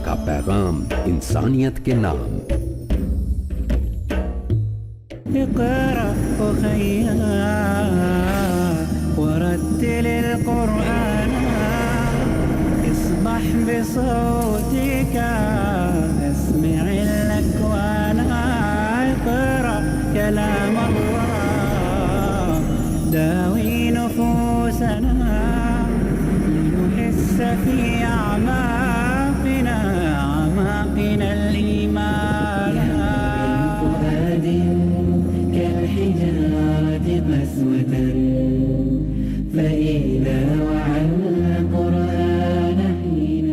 کا پیغام انسانیت کے نام۔ اقرأ أخيا ورتل القرآن اصبح بصوتك اسمع الأكوان اقرأ كلام الله داوي نفوسنا لنحس في أعماقنا الإيمان فؤاد كالحجارة قسوة فإذا وعى القرآن حين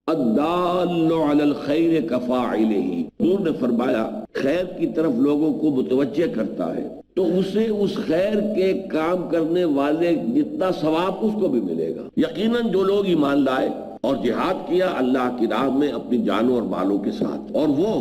الدال علی الخیر کفاعلہ، حضور نے فرمایا خیر کی طرف لوگوں کو متوجہ کرتا ہے تو اسے اس خیر کے کام کرنے والے جتنا ثواب اس کو بھی ملے گا۔ یقیناً جو لوگ ایمان لائے اور جہاد کیا اللہ کی راہ میں اپنی جانوں اور مالوں کے ساتھ، اور وہ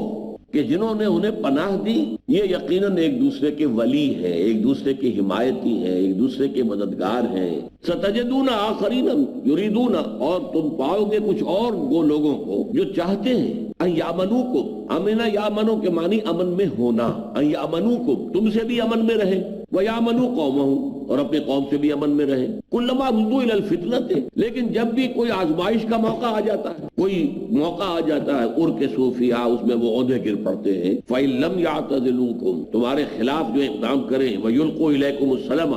کہ جنہوں نے انہیں پناہ دی، یہ یقیناً ایک دوسرے کے ولی ہیں، ایک دوسرے کے حمایتی ہیں، ایک دوسرے کے مددگار ہیں۔ ستجدون آخرین یریدون، اور تم پاؤ گے کچھ اور وہ لوگوں کو جو چاہتے ہیں ان یامنوکم، امنا یامنو کے معنی امن میں ہونا، ان یامنوکم تم سے بھی امن میں رہے، ویامنو قومہم اور اپنے قوم سے بھی امن میں رہے، کلما ردوا الی الفتنۃ، لیکن جب بھی کوئی آزمائش کا موقع آ جاتا ہے، کوئی موقع آ جاتا ہے کے صوفیاء اس میں وہ عہدے گر پڑتے ہیں، فَإِن لَمْ يَعْتَزِلُوكُمْ تمہارے خلاف جو اقدام کریں، وَيُلْقُوا إِلَيْكُمُ السَّلَامَ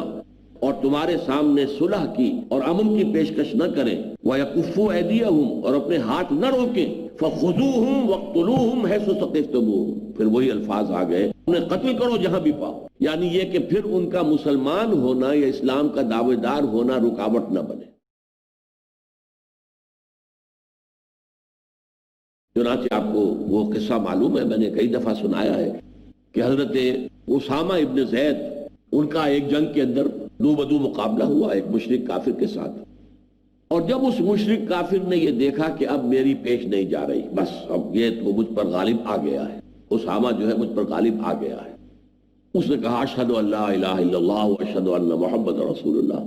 اور تمہارے سامنے صلح کی اور امن کی پیشکش نہ کریں، وَيَكُفُّوا أَيْدِيَهُمْ اور اپنے ہاتھ نہ روکیں، فَخُذُوهُمْ وَاقْتُلُوهُمْ حَيْثُ ثَقِفْتُمُوهُمْ پھر وہی الفاظ آ گئے، انہیں قتل کرو جہاں بھی پاؤ، یعنی یہ کہ پھر ان کا مسلمان ہونا یا اسلام کا دعوے دار ہونا رکاوٹ نہ بنے۔ چنانچہ آپ کو وہ قصہ معلوم ہے، میں نے کئی دفعہ سنایا ہے کہ حضرت اسامہ ابن زید، ان کا ایک جنگ کے اندر دو بدو مقابلہ ہوا ایک مشرک کافر کے ساتھ، اور جب اس مشرک کافر نے یہ دیکھا کہ اب میری پیش نہیں جا رہی، بس اب یہ تو مجھ پر غالب آ گیا ہے، اسامہ جو ہے مجھ پر غالب آ گیا ہے، اس نے کہا اشہد ان لا الہ الا اللہ واشہد ان محمد رسول اللہ۔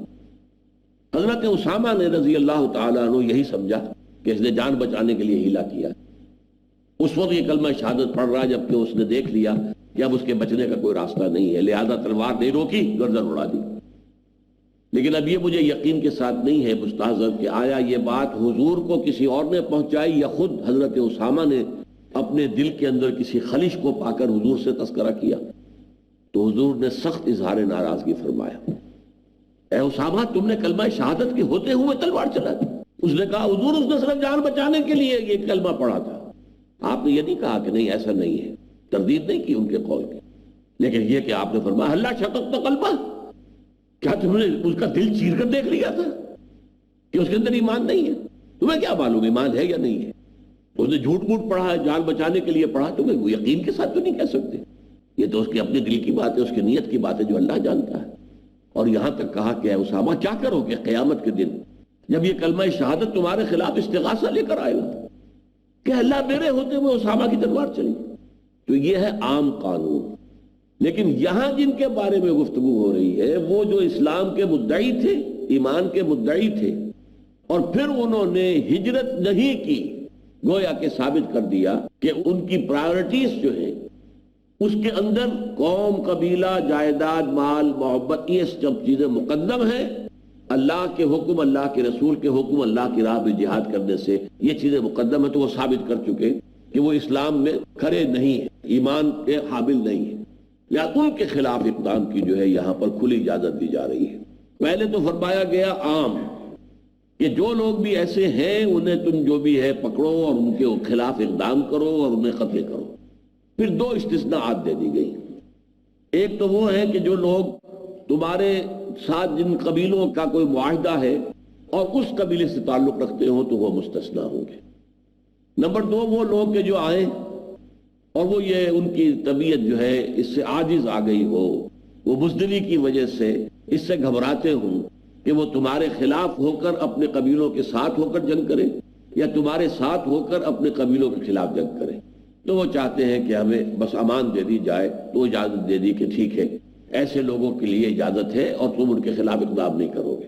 حضرت اسامہ نے رضی اللہ تعالیٰ عنہ یہی سمجھا کہ اس نے جان بچانے کے لیے ہیلا کیا، اس وقت یہ کلمہ شہادت پڑھ رہا جبکہ اس نے دیکھ لیا کہ اب اس کے بچنے کا کوئی راستہ نہیں ہے، لہذا تلوار نہیں روکی، گردن اڑا دی۔ لیکن اب یہ مجھے یقین کے ساتھ نہیں ہے مستحضر کہ آیا یہ بات حضور کو کسی اور نے پہنچائی یا خود حضرت اسامہ نے اپنے دل کے اندر کسی خلش کو پا کر حضور سے تذکرہ کیا۔ تو حضور نے سخت اظہار ناراضگی فرمایا، اے اسامہ تم نے کلمہ شہادت کے ہوتے ہوئے تلوار چلا دی۔ اس نے کہا حضور اس نے صرف جان بچانے کے لیے یہ کلمہ پڑھا تھا، آپ نے یہ نہیں کہا کہ نہیں ایسا نہیں ہے، تردید نہیں کی ان کے قول کی، لیکن یہ کہ آپ نے فرمایا اللہ شققت قلبہ، کیا تم نے اس کا دل چیر کر دیکھ لیا تھا کہ اس کے اندر ایمان نہیں ہے؟ تمہیں کیا معلوم ایمان ہے یا نہیں ہے؟ اس نے جھوٹ موٹ پڑھا ہے، جان بچانے کے لیے پڑھا، تمہیں یقین کے ساتھ تو نہیں کہہ سکتے، یہ تو اس کے اپنے دل کی بات ہے، اس کی نیت کی بات ہے جو اللہ جانتا ہے۔ اور یہاں تک کہا کہ اے اسامہ کیا کرو گے قیامت کے دن جب یہ کلمہ شہادت تمہارے خلاف استغاثہ لے کر آئے گا کہ اللہ میرے ہوتے ہوئے اسامہ کی تلوار چلی؟ تو یہ ہے عام قانون، لیکن یہاں جن کے بارے میں گفتگو ہو رہی ہے وہ جو اسلام کے مدعی تھے، ایمان کے مدعی تھے، اور پھر انہوں نے ہجرت نہیں کی، گویا کہ ثابت کر دیا کہ ان کی پرائیورٹیز جو ہیں اس کے اندر قوم، قبیلہ، جائیداد، مال، محبت، یہ سب چیزیں مقدم ہیں، اللہ کے حکم، اللہ کے رسول کے حکم، اللہ کی راہ میں جہاد کرنے سے یہ چیزیں مقدم ہیں، تو وہ ثابت کر چکے کہ وہ اسلام میں کھڑے نہیں ہیں، ایمان کے حامل نہیں ہیں، یا ان کے خلاف اقدام کی جو ہے یہاں پر کھلی اجازت دی جا رہی ہے۔ پہلے تو فرمایا گیا عام کہ جو لوگ بھی ایسے ہیں انہیں تم جو بھی ہے پکڑو اور ان کے خلاف اقدام کرو اور انہیں قتل کرو۔ پھر دو استثناءات دے دی گئی، ایک تو وہ ہے کہ جو لوگ تمہارے ساتھ جن قبیلوں کا کوئی معاہدہ ہے اور اس قبیلے سے تعلق رکھتے ہوں تو وہ مستثنیٰ ہوں گے۔ نمبر دو وہ لوگ کہ جو آئیں اور وہ یہ ان کی طبیعت جو ہے اس سے عاجز آ گئی ہو، وہ بزدلی کی وجہ سے اس سے گھبراتے ہوں کہ وہ تمہارے خلاف ہو کر اپنے قبیلوں کے ساتھ ہو کر جنگ کریں یا تمہارے ساتھ ہو کر اپنے قبیلوں کے خلاف جنگ کریں، تو وہ چاہتے ہیں کہ ہمیں بس امان دے دی جائے، تو اجازت دے دی کہ ٹھیک ہے ایسے لوگوں کے لیے اجازت ہے اور تم ان کے خلاف اقدام نہیں کرو گے۔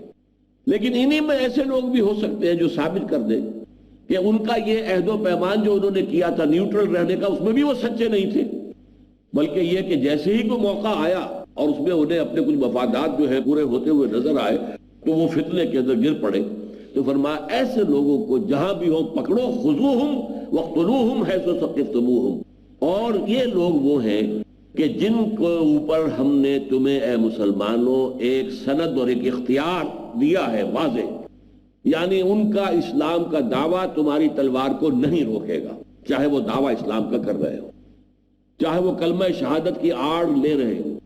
لیکن انہی میں ایسے لوگ بھی ہو سکتے ہیں جو ثابت کر دیں کہ ان کا یہ عہد و پیمان جو انہوں نے کیا تھا نیوٹرل رہنے کا، اس میں بھی وہ سچے نہیں تھے، بلکہ یہ کہ جیسے ہی کوئی موقع آیا اور اس میں انہیں اپنے کچھ مفادات جو ہے پورے ہوتے ہوئے نظر آئے تو وہ فتنے کے اندر گر پڑے. تو فرمایا ایسے لوگوں کو جہاں بھی ہو پکڑو، خذوہم وقتلوہم حیث ثقفتموہم. اور یہ لوگ وہ ہیں کہ جن کو اوپر ہم نے تمہیں اے مسلمانوں ایک سند اور ایک اختیار دیا ہے واضح، یعنی ان کا اسلام کا دعویٰ تمہاری تلوار کو نہیں روکے گا، چاہے وہ دعویٰ اسلام کا کر رہے ہو، چاہے وہ کلمہ شہادت کی آڑ لے رہے ہو،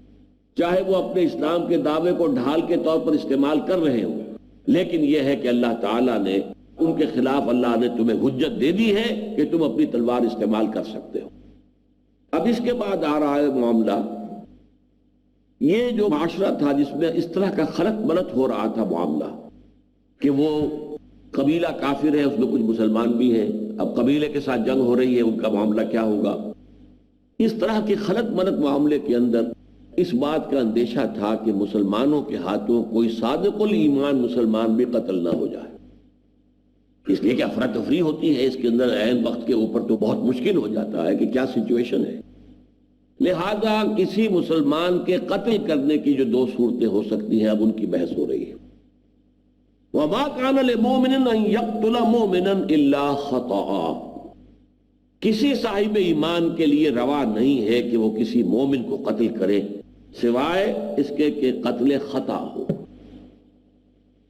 چاہے وہ اپنے اسلام کے دعوے کو ڈھال کے طور پر استعمال کر رہے ہو. لیکن یہ ہے کہ اللہ تعالیٰ نے ان کے خلاف اللہ نے تمہیں حجت دے دی ہے کہ تم اپنی تلوار استعمال کر سکتے ہو. اب اس کے بعد آ رہا ہے معاملہ، یہ جو معاشرہ تھا جس میں اس طرح کا خلط ملط ہو رہا تھا معاملہ کہ وہ قبیلہ کافر ہے، اس میں کچھ مسلمان بھی ہیں، اب قبیلے کے ساتھ جنگ ہو رہی ہے، ان کا معاملہ کیا ہوگا. اس طرح کی خلط ملط معاملے کے اندر اس بات کا اندیشہ تھا کہ مسلمانوں کے ہاتھوں کوئی صادق الایمان مسلمان بھی قتل نہ ہو جائے، اس لیے کہ افراتفری ہوتی ہے اس کے اندر، عین وقت کے اوپر تو بہت مشکل ہو جاتا ہے کہ کیا سچویشن ہے. لہذا کسی مسلمان کے قتل کرنے کی جو دو صورتیں ہو سکتی ہیں اب ان کی بحث ہو رہی ہے. وَمَا كَانَ لِمُؤْمِنٍ أَن يَقْتُلَ مُؤْمِنًا إِلَّا خَطَأً. کسی صاحب ایمان کے لیے روا نہیں ہے کہ وہ کسی مومن کو قتل کرے سوائے اس کے کہ قتل خطا ہو،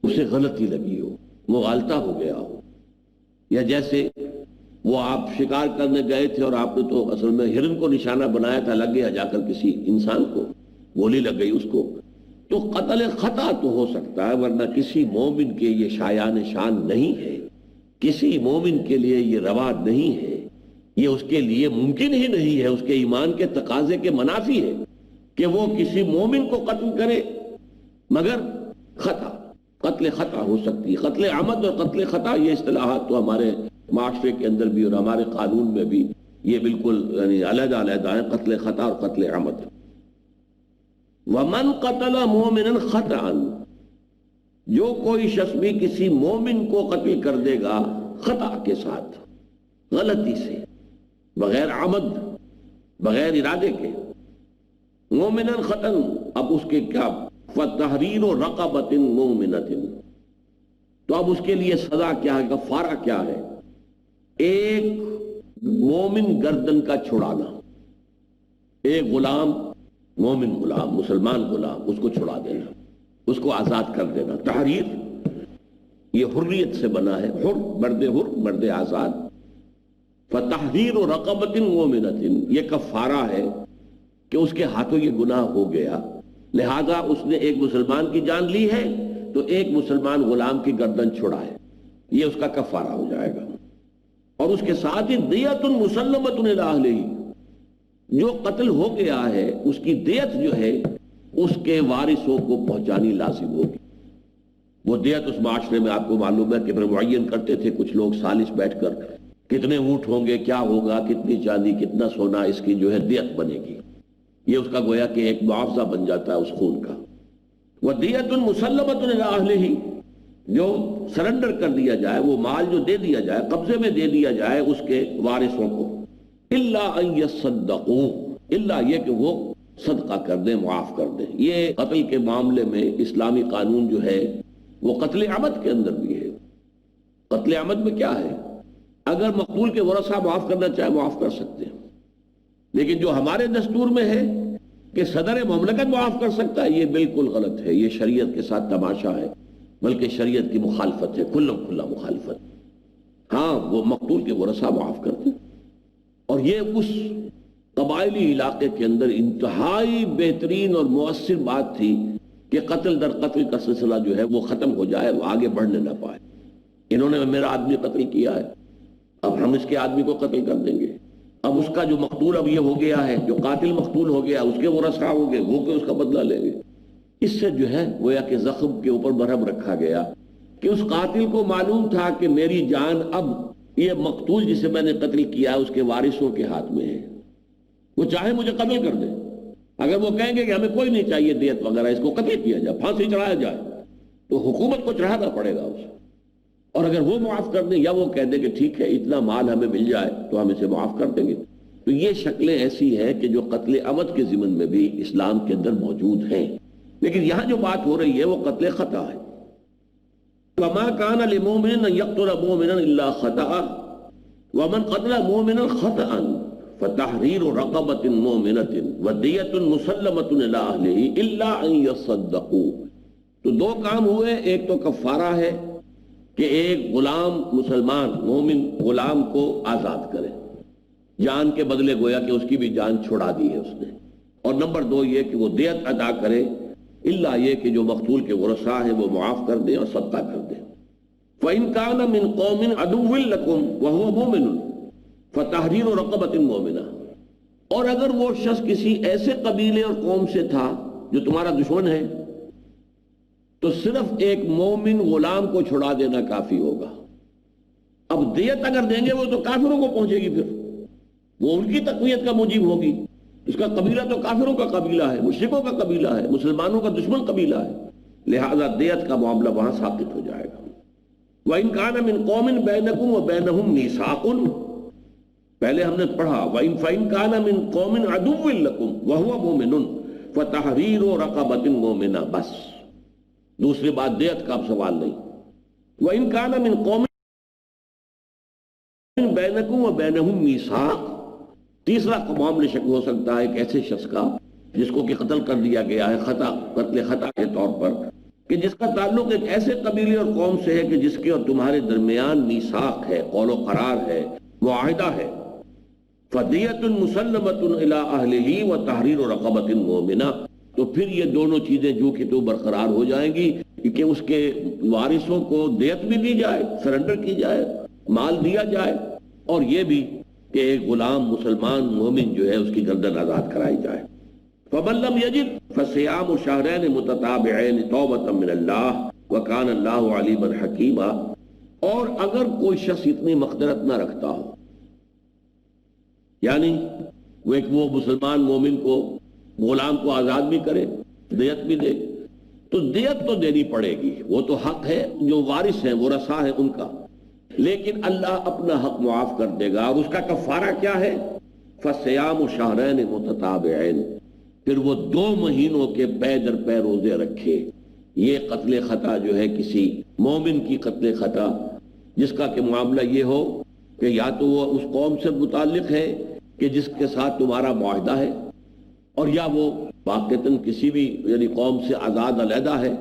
اسے غلطی لگی ہو، مغالطہ ہو گیا ہو. یا جیسے وہ آپ شکار کرنے گئے تھے اور آپ نے تو اصل میں ہرن کو نشانہ بنایا تھا، لگ گیا جا کر کسی انسان کو، گولی لگ گئی اس کو، تو قتل خطا تو ہو سکتا ہے، ورنہ کسی مومن کے یہ شایان شان نہیں ہے، کسی مومن کے لیے یہ روا نہیں ہے، یہ اس کے لیے ممکن ہی نہیں ہے، اس کے ایمان کے تقاضے کے منافی ہے کہ وہ کسی مومن کو قتل کرے مگر خطا. قتل خطا ہو سکتی، قتل عمد اور قتل خطا یہ اصطلاحات تو ہمارے معاشرے کے اندر بھی اور ہمارے قانون میں بھی یہ بالکل یعنی علیحدہ علیحدہ ہیں، قتل خطا اور قتل عمد. وَمَنْ قَتَلَ مُؤْمِنًا خَطَأً. جو کوئی شخص بھی کسی مومن کو قتل کر دے گا خطا کے ساتھ، غلطی سے، بغیر عمد، بغیر ارادے کے، مومنًا خطأً، اب اس کے کیا فَتَحْرِيرُ رَقَبَةٍ مُؤْمِنَةٍ. تو اب اس کے لیے سزا کیا ہے، کفارہ کیا ہے؟ ایک مومن گردن کا چھڑانا، ایک غلام، مومن غلام، مسلمان غلام، اس کو چھڑا دینا، اس کو آزاد کر دینا. تحریر یہ حریت سے بنا ہے، حر مرد آزاد. فَتَحْرِيرُ رَقَبَةٍ مُؤْمِنَةٍ، یہ کفارہ ہے کہ اس کے ہاتھوں یہ گناہ ہو گیا، لہذا اس نے ایک مسلمان کی جان لی ہے تو ایک مسلمان غلام کی گردن چھڑائے، یہ اس کا کفارہ ہو جائے گا. اور اس کے ساتھ ہی دیت مسلمۃ الی اہلہ، جو قتل ہو گیا ہے اس کی دیت جو ہے اس کے وارثوں کو پہنچانی لازم ہوگی. وہ دیت اس معاشرے میں آپ کو معلوم ہے کہ پھر معین کرتے تھے کچھ لوگ سالس بیٹھ کر، کتنے اونٹ ہوں گے، کیا ہوگا، کتنی چاندی، کتنا سونا، اس کی جو ہے دیت بنے گی. یہ اس کا گویا کہ ایک معاوضہ بن جاتا ہے اس خون کا. وَدِيَةٌ مُسَلَّمَةٌ إِلَىٰ أَهْلِهِ، جو سرنڈر کر دیا جائے، وہ مال جو دے دیا جائے، قبضے میں دے دیا جائے اس کے وارثوں کو. إِلَّا أَن يَصَّدَّقُوا، الا یہ کہ وہ صدقہ کر دیں، معاف کر دیں. یہ قتل کے معاملے میں اسلامی قانون جو ہے وہ قتل عمد کے اندر بھی ہے. قتل عمد میں کیا ہے؟ اگر مقتول کے ورثہ معاف کرنا چاہے معاف کر سکتے ہیں، لیکن جو ہمارے دستور میں ہے کہ صدر مملکت معاف کر سکتا ہے، یہ بالکل غلط ہے. یہ شریعت کے ساتھ تماشا ہے، بلکہ شریعت کی مخالفت ہے، کھلا مخالفت. ہاں وہ مقتول کے ورثہ معاف کرتے، اور یہ اس قبائلی علاقے کے اندر انتہائی بہترین اور مؤثر بات تھی کہ قتل در قتل کا سلسلہ جو ہے وہ ختم ہو جائے، وہ آگے بڑھنے نہ پائے. انہوں نے میرا آدمی قتل کیا ہے، اب ہم اس کے آدمی کو قتل کر دیں گے. اب اس کا جو مقتول اب یہ ہو گیا ہے، جو قاتل مقتول ہو گیا، اس کے ورثہ ہو گئے، وہ کہ اس کا بدلہ لیں گے. اس سے جو ہے گویا کہ زخم کے اوپر مرہم رکھا گیا کہ اس قاتل کو معلوم تھا کہ میری جان اب یہ مقتول جسے میں نے قتل کیا اس کے وارثوں کے ہاتھ میں ہے. وہ چاہے مجھے قتل کر دے، اگر وہ کہیں گے کہ ہمیں کوئی نہیں چاہیے دیت وغیرہ، اس کو قتل کیا جائے، پھانسی چڑھایا جائے، تو حکومت کو چڑھانا پڑے گا اسے. اور اگر وہ معاف کر دیں یا وہ کہہ دیں کہ ٹھیک ہے اتنا مال ہمیں مل جائے تو ہم اسے معاف کر دیں گے. تو یہ شکلیں ایسی ہیں کہ جو قتل عمد کے ضمن میں بھی اسلام کے اندر موجود ہیں. لیکن یہاں جو بات ہو رہی ہے وہ قتل خطا ہے. وَمَا كَانَ لِمُؤْمِنٍ أَن يَقْتُلَ مُؤْمِنًا إِلَّا خَطَأً وَمَنْ قَتَلَ مُؤْمِنًا خَطَأً فَتَحْرِيرُ رَقَبَةٍ مُؤْمِنَةٍ وَدِيَةٌ مُسَلَّمَةٌ إِلَىٰ أَهْلِهِ إِلَّا أَن يَصَّدَّقُوا. تو دو کام ہوئے. ایک تو کفارہ ہے کہ ایک غلام مسلمان مومن غلام کو آزاد کرے, جان کے بدلے گویا کہ اس کی بھی جان چھڑا دی ہے اس نے. اور نمبر دو یہ کہ وہ دیت ادا کرے, اللہ یہ کہ جو مقتول کے ورثاء ہیں وہ معاف کر دیں اور صدقہ کر دیں. فَإِن كَانَ مِن قَوْمٍ عَدُوٍّ لَكُمْ وَهُوَ مُؤْمِنٌ فَتَحْرِيرُ رَقَبَةٍ مُؤْمِنَةٍ. اور اگر وہ شخص کسی ایسے قبیلے اور قوم سے تھا جو تمہارا دشمن ہے تو صرف ایک مومن غلام کو چھڑا دینا کافی ہوگا. اب دیت اگر دیں گے وہ تو کافروں کو پہنچے گی, پھر وہ ان کی تقویت کا موجب ہوگی. اس کا قبیلہ تو کافروں کا قبیلہ ہے, مشرکوں کا قبیلہ ہے, مسلمانوں کا دشمن قبیلہ ہے. لہذا دیت کا معاملہ وہاں ثابت ہو جائے گا. وَإِن كَانَ مِن قَوْمٍ بَيْنَكُمْ وَبَيْنَهُمْ مِيثَاقٌ, پہلے ہم نے پڑھا فَإِن كَانَ مِن قَوْمٍ عَدُوٍّ لَكُمْ وَهُوَ مُؤْمِنٌ فَتَحْرِيرُ رَقَبَةٍ مُؤْمِنَةٍ. بس دوسری بات دیت کا اب سوال نہیں. وَإِن كَانَ مِن قَوْمٍ بَيْنَكُمْ وَبَيْنَهُمْ مِيثَاقٌ. تیسرا معاملہ شک ہو سکتا ہے ایک ایسے شخص کا جس کو کہ قتل کر دیا گیا ہے خطا, قتل خطا کے طور پر, کہ جس کا تعلق ایک ایسے قبیلے اور قوم سے ہے کہ جس کے اور تمہارے درمیان میثاق ہے, قول و قرار ہے, معاہدہ ہے. فَدِيَةٌ مُسَلَّمَةٌ إِلَىٰ أَهْلِهِ وَتَحْرِيرُ رَقَبَةٍ مُؤْمِنَةٍ. تو پھر یہ دونوں چیزیں جو کہ تو برقرار ہو جائیں گی کہ اس کے وارثوں کو دیت بھی دی جائے, سرنڈر کی جائے, مال دیا جائے, اور یہ بھی کہ ایک غلام مسلمان مومن جو ہے اس کی گردن آزاد کرائی جائے. فَمَن لَّمْ يَجِدْ فَصِيَامُ شَهْرَيْنِ مُتَتَابِعَيْنِ تَوْبَةً مِّنَ اللَّهِ وَكَانَ اللَّهُ عَلِيمًا حَكِيمًا. اور اگر کوئی شخص اتنی مقدرت نہ رکھتا ہو, یعنی وہ مسلمان مومن کو غلام کو آزاد بھی کرے, دیت بھی دے, تو دیت تو دینی پڑے گی, وہ تو حق ہے جو وارث ہیں ورثاء ہیں ان کا, لیکن اللہ اپنا حق معاف کر دے گا. اور اس کا کفارہ کیا ہے؟ فَصِيَامُ شَهْرَيْنِ مُتَتَابِعَيْنِ. پھر وہ 2 مہینوں کے پے در پے روزے رکھے. یہ قتل خطا جو ہے کسی مومن کی قتل خطا جس کا کہ معاملہ یہ ہو کہ یا تو وہ اس قوم سے متعلق ہے کہ جس کے ساتھ تمہارا معاہدہ ہے, اور یا وہ واقعتاً کسی بھی یعنی قوم سے آزاد علیحدہ ہے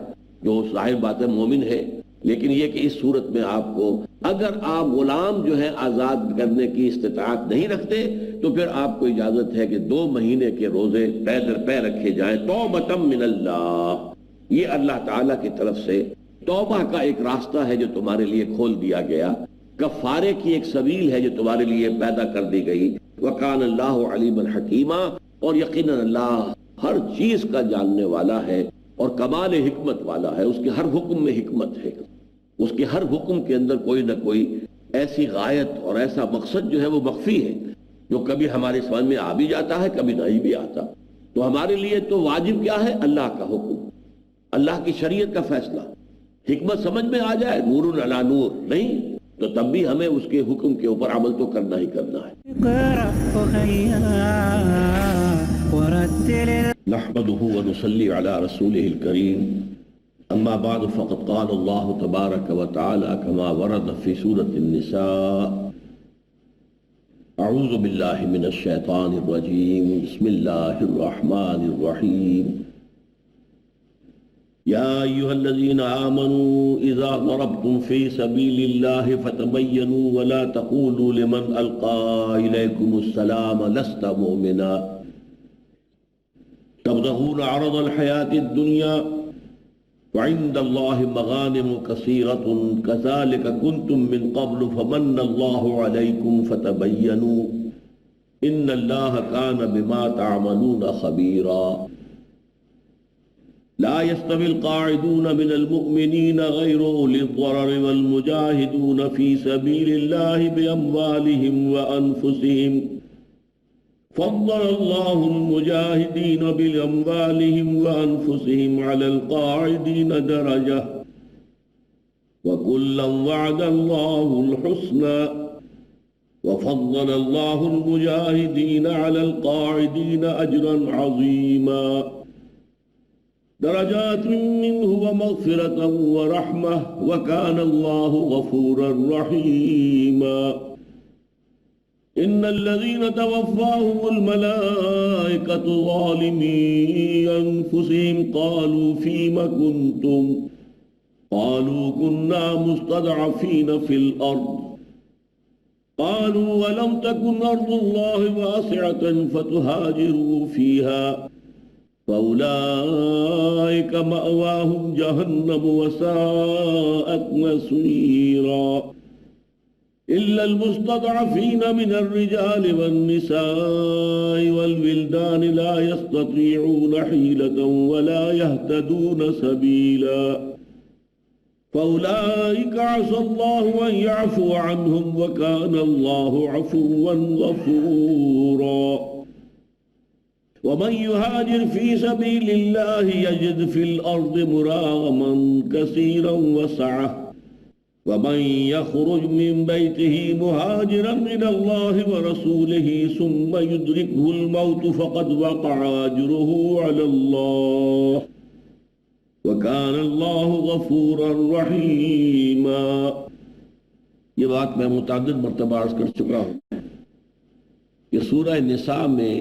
جو ظاہر بات ہے مومن ہے. لیکن یہ کہ اس صورت میں آپ کو اگر آپ غلام جو ہے آزاد کرنے کی استطاعت نہیں رکھتے تو پھر آپ کو اجازت ہے کہ 2 مہینے کے روزے پے در پے رکھے جائیں. توبۃ من اللہ, یہ اللہ تعالیٰ کی طرف سے توبہ کا ایک راستہ ہے جو تمہارے لیے کھول دیا گیا, کفارے کی ایک سبیل ہے جو تمہارے لیے پیدا کر دی گئی. وَكَانَ اللَّهُ عَلِيمًا حَكِيمًا. اور یقیناً اللہ ہر چیز کا جاننے والا ہے اور کمال حکمت والا ہے. اس کے ہر حکم میں حکمت ہے, اس کے ہر حکم کے اندر کوئی نہ کوئی ایسی غایت اور ایسا مقصد جو ہے وہ مخفی ہے جو کبھی ہمارے سمجھ میں آ بھی جاتا ہے, کبھی نہیں بھی آتا. تو ہمارے لیے تو واجب کیا ہے؟ اللہ کا حکم, اللہ کی شریعت کا فیصلہ. حکمت سمجھ میں آ جائے, نور علی نور, نہیں تو تب بھی ہمیں اس کے حکم کے اوپر عمل تو کرنا ہی کرنا ہے. نحمده ونصلي على رسوله الكريم. اما بعد فقد قال الله تبارك وتعالى كما ورد في سورة النساء. اعوذ بالله من الشيطان الرجيم. بسم الله الرحمن الرحيم. يا أيها الذين آمنوا إذا ضربتم في سبيل الله فتبينوا ولا تقولوا لمن ألقى إليكم السلام لست مؤمنا تبتغون عرض الحياة الدنيا وعند الله مغانم كثيرة كذلك كنتم من قبل فمن الله عليكم فتبينوا إن الله كان بما تعملون خبيرا. لا يستوي القاعدون من المؤمنين غير أولي الضرر والمجاهدون في سبيل الله بأموالهم وأنفسهم فضل الله المجاهدين بأموالهم وأنفسهم على القاعدين درجة وَكُلًّا وَعَدَ اللَّهُ الْحُسْنَى وفضل الله المجاهدين على القاعدين أجرا عظيما درجات منه ومغفرة ورحمة وكان الله غفورا رحيما إن الذين توفاهم الملائكة ظالمي أنفسهم قالوا فيم كنتم قالوا كنا مستضعفين في الأرض قالوا ولم تكن أرض الله واسعة فتهاجروا فيها فأولئك مأواهم جهنم وساءت مصيرا إلا المستضعفين من الرجال والنساء والولدان لا يستطيعون حيلة ولا يهتدون سبيلا فأولئك عسى الله أن يعفو عنهم وكان الله عفوا غفورا ومن يهاجر في سبيل الله يجد في الأرض مراغما كثيرا وسعة ومن يخرج من بيته مهاجرا إلى الله ورسوله ثم يدركه الموت فقد وقع أجره على الله وَكَانَ اللَّهُ غَفُورًا رَحِيمًا۔ یہ بات میں متعدد مرتبہ عرض کر چکا ہوں کہ سورہ نساء میں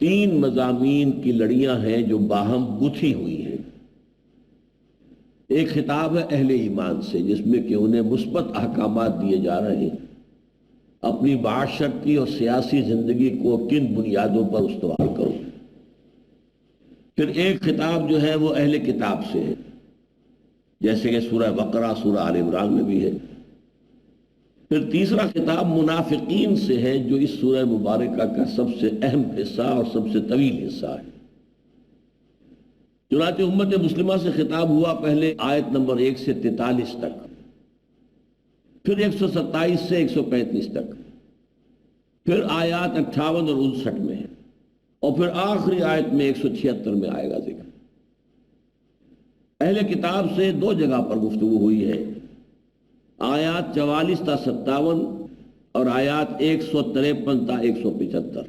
3 مضامین کی لڑیاں ہیں جو باہم گتھی ہوئی ہیں۔ ایک خطاب ہے اہل ایمان سے جس میں کہ انہیں مثبت احکامات دیے جا رہے ہیں، اپنی معاشرتی اور سیاسی زندگی کو کن بنیادوں پر استوار کرو۔ پھر ایک خطاب جو ہے وہ اہل کتاب سے ہے، جیسے کہ سورہ بقرہ، سورہ آل عمران میں بھی ہے۔ پھر تیسرا خطاب منافقین سے ہے جو اس سورہ مبارکہ کا سب سے اہم حصہ اور سب سے طویل حصہ ہے۔ چنانچہ امت مسلمہ سے خطاب ہوا پہلے آیت نمبر 1 سے 43 تک، پھر 127 سے 135 تک، پھر آیات 58 اور 59 میں ہے، اور پھر آخری آیت میں 176 میں آئے گا ذکر۔ اہل کتاب سے 2 جگہ پر گفتگو ہوئی ہے، آیات 44 تا 57 اور آیات 153 تا 175۔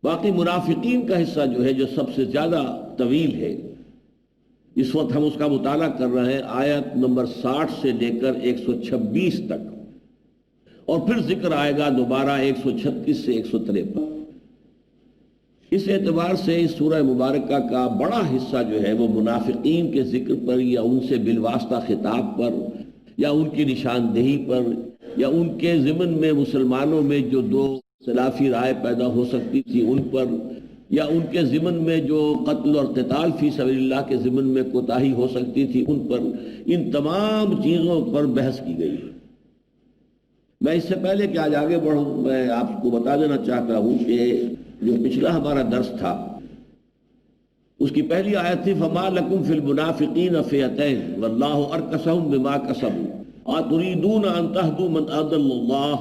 باقی منافقین کا حصہ جو ہے جو سب سے زیادہ طویل ہے، اس وقت ہم اس کا مطالعہ کر رہے ہیں آیت نمبر 60 سے لے کر 126 تک، اور پھر ذکر آئے گا دوبارہ 136 سے 153۔ اس اعتبار سے اس سورہ مبارکہ کا بڑا حصہ جو ہے وہ منافقین کے ذکر پر یا ان سے بالواسطہ خطاب پر یا ان کی نشاندہی پر یا ان کے ضمن میں مسلمانوں میں جو 2 اختلافی رائے پیدا ہو سکتی تھی ان پر، یا ان کے ضمن میں جو قتل اور قتال فی سبیل اللہ کے ضمن میں کوتاہی ہو سکتی تھی ان پر، ان تمام چیزوں پر بحث کی گئی ہے۔ میں اس سے پہلے کہ آج آگے بڑھوں میں آپ کو بتا دینا چاہتا ہوں کہ جو پچھلا ہمارا درس تھا اس کی پہلی آیت تھی فَمَا لَكُمْ فِي الْمُنَافِقِينَ فِئَتَيْنِ وَاللَّهُ أَرْكَسَهُمْ بِمَا كَسَبُوا أَتُرِيدُونَ أَن تَهْدُوا مَنْ أَضَلَّ اللَّهُ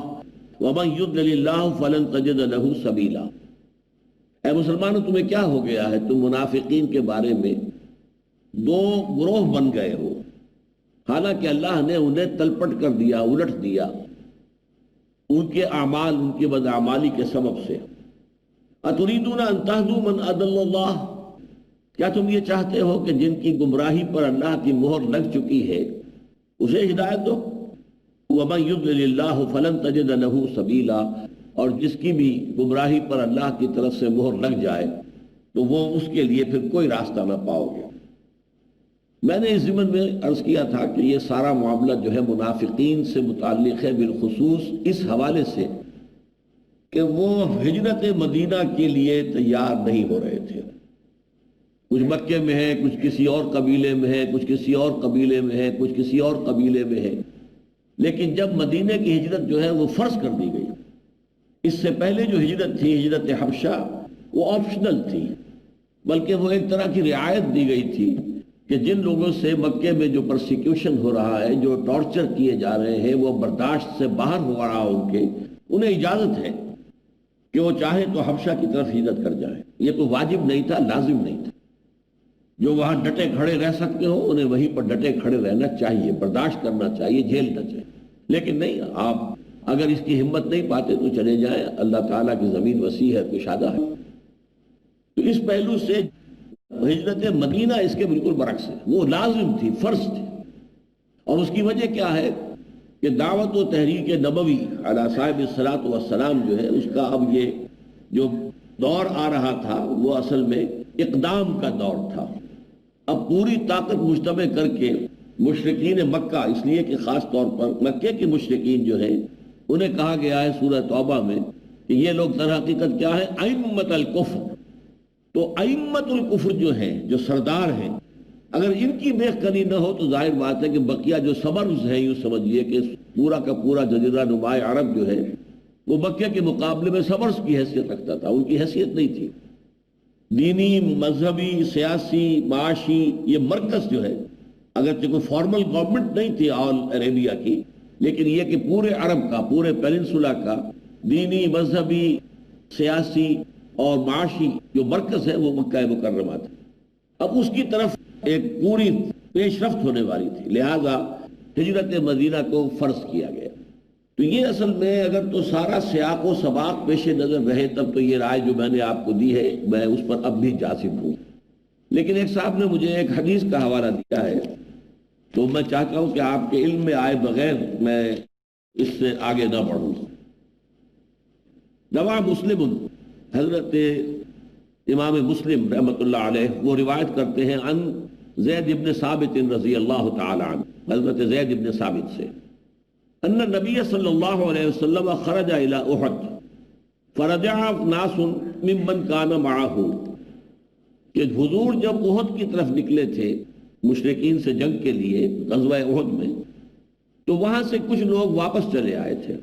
وَمَنْ يُضْلِلِ اللَّهُ فَلَنْ تَجِدَ لَهُ سَبِيلًا۔ اے مسلمانوں تمہیں کیا ہو گیا ہے، تم منافقین کے بارے میں 2 گروہ بن گئے ہو، حالانکہ اللہ نے انہیں تلپٹ کر دیا، الٹ دیا ان کے اعمال، ان کی بدعمالی کے سبب سے۔ اتریدون ان تہدوا من اضل اللہ، کیا تم یہ چاہتے ہو کہ جن کی گمراہی پر اللہ کی مہر لگ چکی ہے اسے ہدایت دو؟ ومن یضلل اللہ فلن تجد له سبیلا، اور جس کی بھی گمراہی پر اللہ کی طرف سے مہر لگ جائے تو وہ اس کے لیے پھر کوئی راستہ نہ پاؤ گے۔ میں نے اس ضمن میں عرض کیا تھا کہ یہ سارا معاملہ جو ہے منافقین سے متعلق ہے، بالخصوص اس حوالے سے کہ وہ ہجرت مدینہ کے لیے تیار نہیں ہو رہے تھے۔ کچھ مکے میں ہے، کچھ کسی اور قبیلے میں ہے، کچھ کسی اور قبیلے میں ہے، کچھ کسی اور قبیلے میں ہے، لیکن جب مدینہ کی ہجرت جو ہے وہ فرض کر دی گئی، اس سے پہلے جو ہجرت تھی، ہجرت حبشہ، وہ آپشنل تھی، بلکہ وہ ایک طرح کی رعایت دی گئی تھی کہ جن لوگوں سے مکے میں جو پرسیکیوشن ہو رہا ہے، جو ٹارچر کیے جا رہے ہیں، وہ برداشت سے باہر ہو رہا ان کے، انہیں اجازت ہے کہ وہ چاہیں تو حبشہ کی طرف ہجرت کر جائیں۔ یہ تو واجب نہیں تھا، لازم نہیں تھا۔ جو وہاں ڈٹے کھڑے رہ سکتے ہو انہیں وہیں پر ڈٹے کھڑے رہنا چاہیے، برداشت کرنا چاہیے، جھیلنا چاہیے. لیکن نہیں، آپ اگر اس کی ہمت نہیں پاتے تو چلے جائیں، اللہ تعالیٰ کی زمین وسیع ہے، کشادہ ہے. تو اس پہلو سے ہجرت مدینہ اس کے بالکل برعکس ہے، وہ لازم تھی، فرض تھی. اور اس کی وجہ کیا ہے کہ دعوت و تحریک نبوی علی صاحب الصلاۃ والسلام جو ہے اس کا اب یہ جو دور آ رہا تھا وہ اصل میں اقدام کا دور تھا. اب پوری طاقت مجتمع کر کے مشرکین مکہ، اس لیے کہ خاص طور پر مکے کے مشرکین جو ہیں انہیں کہا گیا ہے سورہ توبہ میں کہ یہ لوگ در حقیقت کیا ہے، ائمۃ الکفر. تو ائمۃ الکفر جو ہیں، جو سردار ہیں، اگر ان کی بیخ کنی نہ ہو تو ظاہر بات ہے کہ بقیہ جو سبرز ہیں، یوں سمجھیے کہ پورا کا پورا جزیرہ نماء عرب جو ہے وہ مکہ کے مقابلے میں سبرز کی حیثیت رکھتا تھا، ان کی حیثیت نہیں تھی. دینی، مذہبی، سیاسی، معاشی یہ مرکز جو ہے، اگرچہ کوئی فارمل گورنمنٹ نہیں تھی آل عربیہ کی، لیکن یہ کہ پورے عرب کا، پورے پیننسولا کا دینی، مذہبی، سیاسی اور معاشی جو مرکز ہے وہ مکہ مکرمہ تھا. اب اس کی طرف ایک پوری پیش رفت ہونے والی تھی، لہذا ہجرت مدینہ کو فرض کیا گیا. تو یہ اصل میں اگر تو سارا سیاق و سباق پیش نظر رہے تب تو یہ رائے جو میں نے آپ کو دی ہے میں اس پر اب بھی جازم ہوں. لیکن ایک صاحب نے مجھے ایک حدیث کا حوالہ دیا ہے تو میں چاہتا ہوں کہ آپ کے علم میں آئے بغیر میں اس سے آگے نہ بڑھوں. رواہ مسلم، حضرت امام مسلم رحمۃ اللہ علیہ وہ روایت کرتے ہیں عن زید ابن ثابت رضی اللہ تعالی عنہ، حضرت زید ابن ثابت سے، ان نبی صلی اللہ علیہ وسلم خرج الى احد فرجع ناس ممن كان معه، کہ حضور جب احد کی طرف نکلے تھے مشرکین سے جنگ کے لیے غزوہ احد میں، تو وہاں سے کچھ لوگ واپس چلے آئے تھے.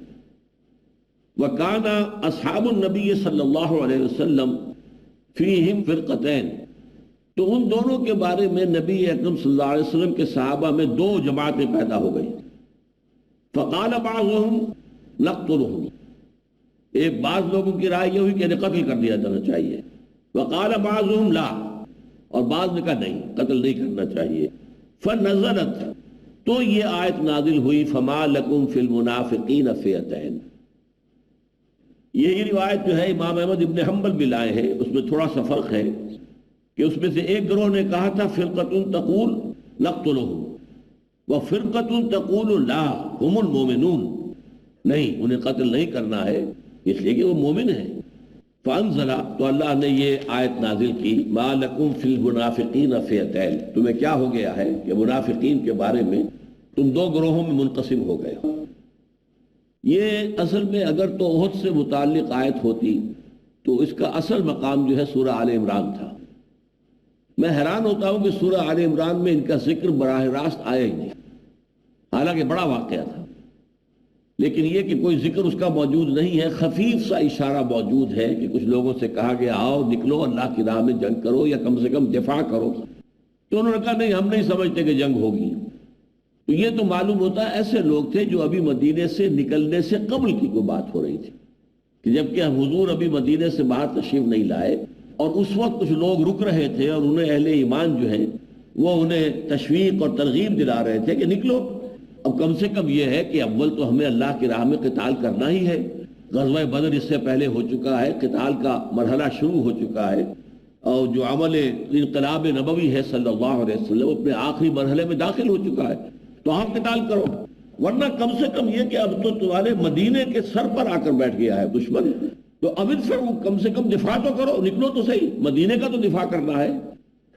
وَكَانَ أَصْحَابُ النَّبِيِّ صلی اللہ علیہ وسلم فِيهِمْ فِرْقَتَيْن، تو ان دونوں کے بارے میں نبی اکرم صلی اللہ علیہ وسلم کے صحابہ میں دو جماعتیں پیدا ہو گئی. فقال بعضهم نقتلهم، ایک بعض لوگوں کی رائے یہ ہوئی کہ انہیں قتل کر دیا جانا چاہیے. وقال بعضهم لا، اور بعض نے کہا نہیں، قتل نہیں کرنا چاہیے. فنزلت، تو یہ آیت نازل ہوئی فما لکم فی المنافقین فئتین. یہی روایت جو ہے امام احمد ابن حنبل بھی لائے ہیں، اس میں تھوڑا سا فرق ہے کہ اس میں سے ایک گروہ نے کہا تھا فرقۃ تقول نقتلهم وفرقۃ تقول لا هم المؤمنون، نہیں انہیں قتل نہیں کرنا ہے اس لیے کہ وہ مومن ہیں. فانزل، تو اللہ نے یہ آیت نازل کی ما لکم فی المنافقین فئتین، تمہیں کیا ہو گیا ہے کہ منافقین کے بارے میں تم دو گروہوں میں منقسم ہو گئے. یہ اصل میں اگر تو احد سے متعلق آیت ہوتی تو اس کا اصل مقام جو ہے سورہ آل عمران تھا. میں حیران ہوتا ہوں کہ سورہ آل عمران میں ان کا ذکر براہ راست آیا ہی نہیں، حالانکہ بڑا واقعہ تھا. لیکن یہ کہ کوئی ذکر اس کا موجود نہیں ہے، خفیف سا اشارہ موجود ہے کہ کچھ لوگوں سے کہا گیا آؤ نکلو اللہ کی راہ میں جنگ کرو یا کم سے کم دفاع کرو، تو انہوں نے کہا نہیں ہم نہیں سمجھتے کہ جنگ ہوگی. تو یہ تو معلوم ہوتا ہے ایسے لوگ تھے جو ابھی مدینے سے نکلنے سے قبل کی کوئی بات ہو رہی تھی، کہ جبکہ حضور ابھی مدینے سے باہر تشریف نہیں لائے اور اس وقت کچھ لوگ رک رہے تھے اور انہیں اہل ایمان جو ہیں وہ انہیں تشویق اور ترغیب دلا رہے تھے کہ نکلو. اب کم سے کم یہ ہے کہ اول تو ہمیں اللہ کی راہ میں قتال کرنا ہی ہے. غزوہ بدر اس سے پہلے ہو چکا ہے، قتال کا مرحلہ شروع ہو چکا ہے، اور جو عمل انقلاب نبوی ہے صلی اللہ علیہ وسلم اپنے آخری مرحلے میں داخل ہو چکا ہے، تو آپ قتال کرو. ورنہ کم سے کم یہ کہ اب تو تمہارے مدینے کے سر پر آ کر بیٹھ گیا ہے دشمن، تو اب ان سے کم دفاع تو کرو، نکلو تو صحیح، مدینے کا تو دفاع کرنا ہے.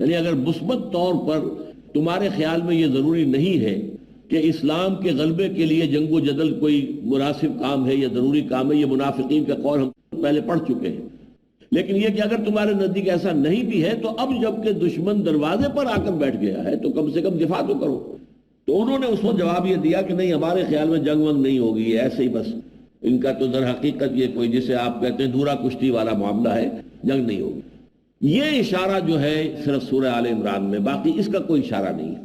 یعنی اگر مثبت طور پر تمہارے خیال میں یہ ضروری نہیں ہے کہ اسلام کے غلبے کے لیے جنگ و جدل کوئی مناسب کام ہے یا ضروری کام ہے، یہ منافقین کا قول ہم پہلے پڑھ چکے ہیں. لیکن یہ کہ اگر تمہارے نزدیک ایسا نہیں بھی ہے تو اب جب کہ دشمن دروازے پر آ کر بیٹھ گیا ہے تو کم سے کم دفاع تو کرو. تو انہوں نے اس وقت جواب یہ دیا کہ نہیں ہمارے خیال میں جنگ ونگ نہیں ہوگی، ایسے ہی بس ان کا تو در حقیقت یہ کوئی جسے آپ کہتے ہیں دورہ کشتی والا معاملہ ہے، جنگ نہیں ہوگی. یہ اشارہ جو ہے صرف سورہ آل عمران میں، باقی اس کا کوئی اشارہ نہیں ہے.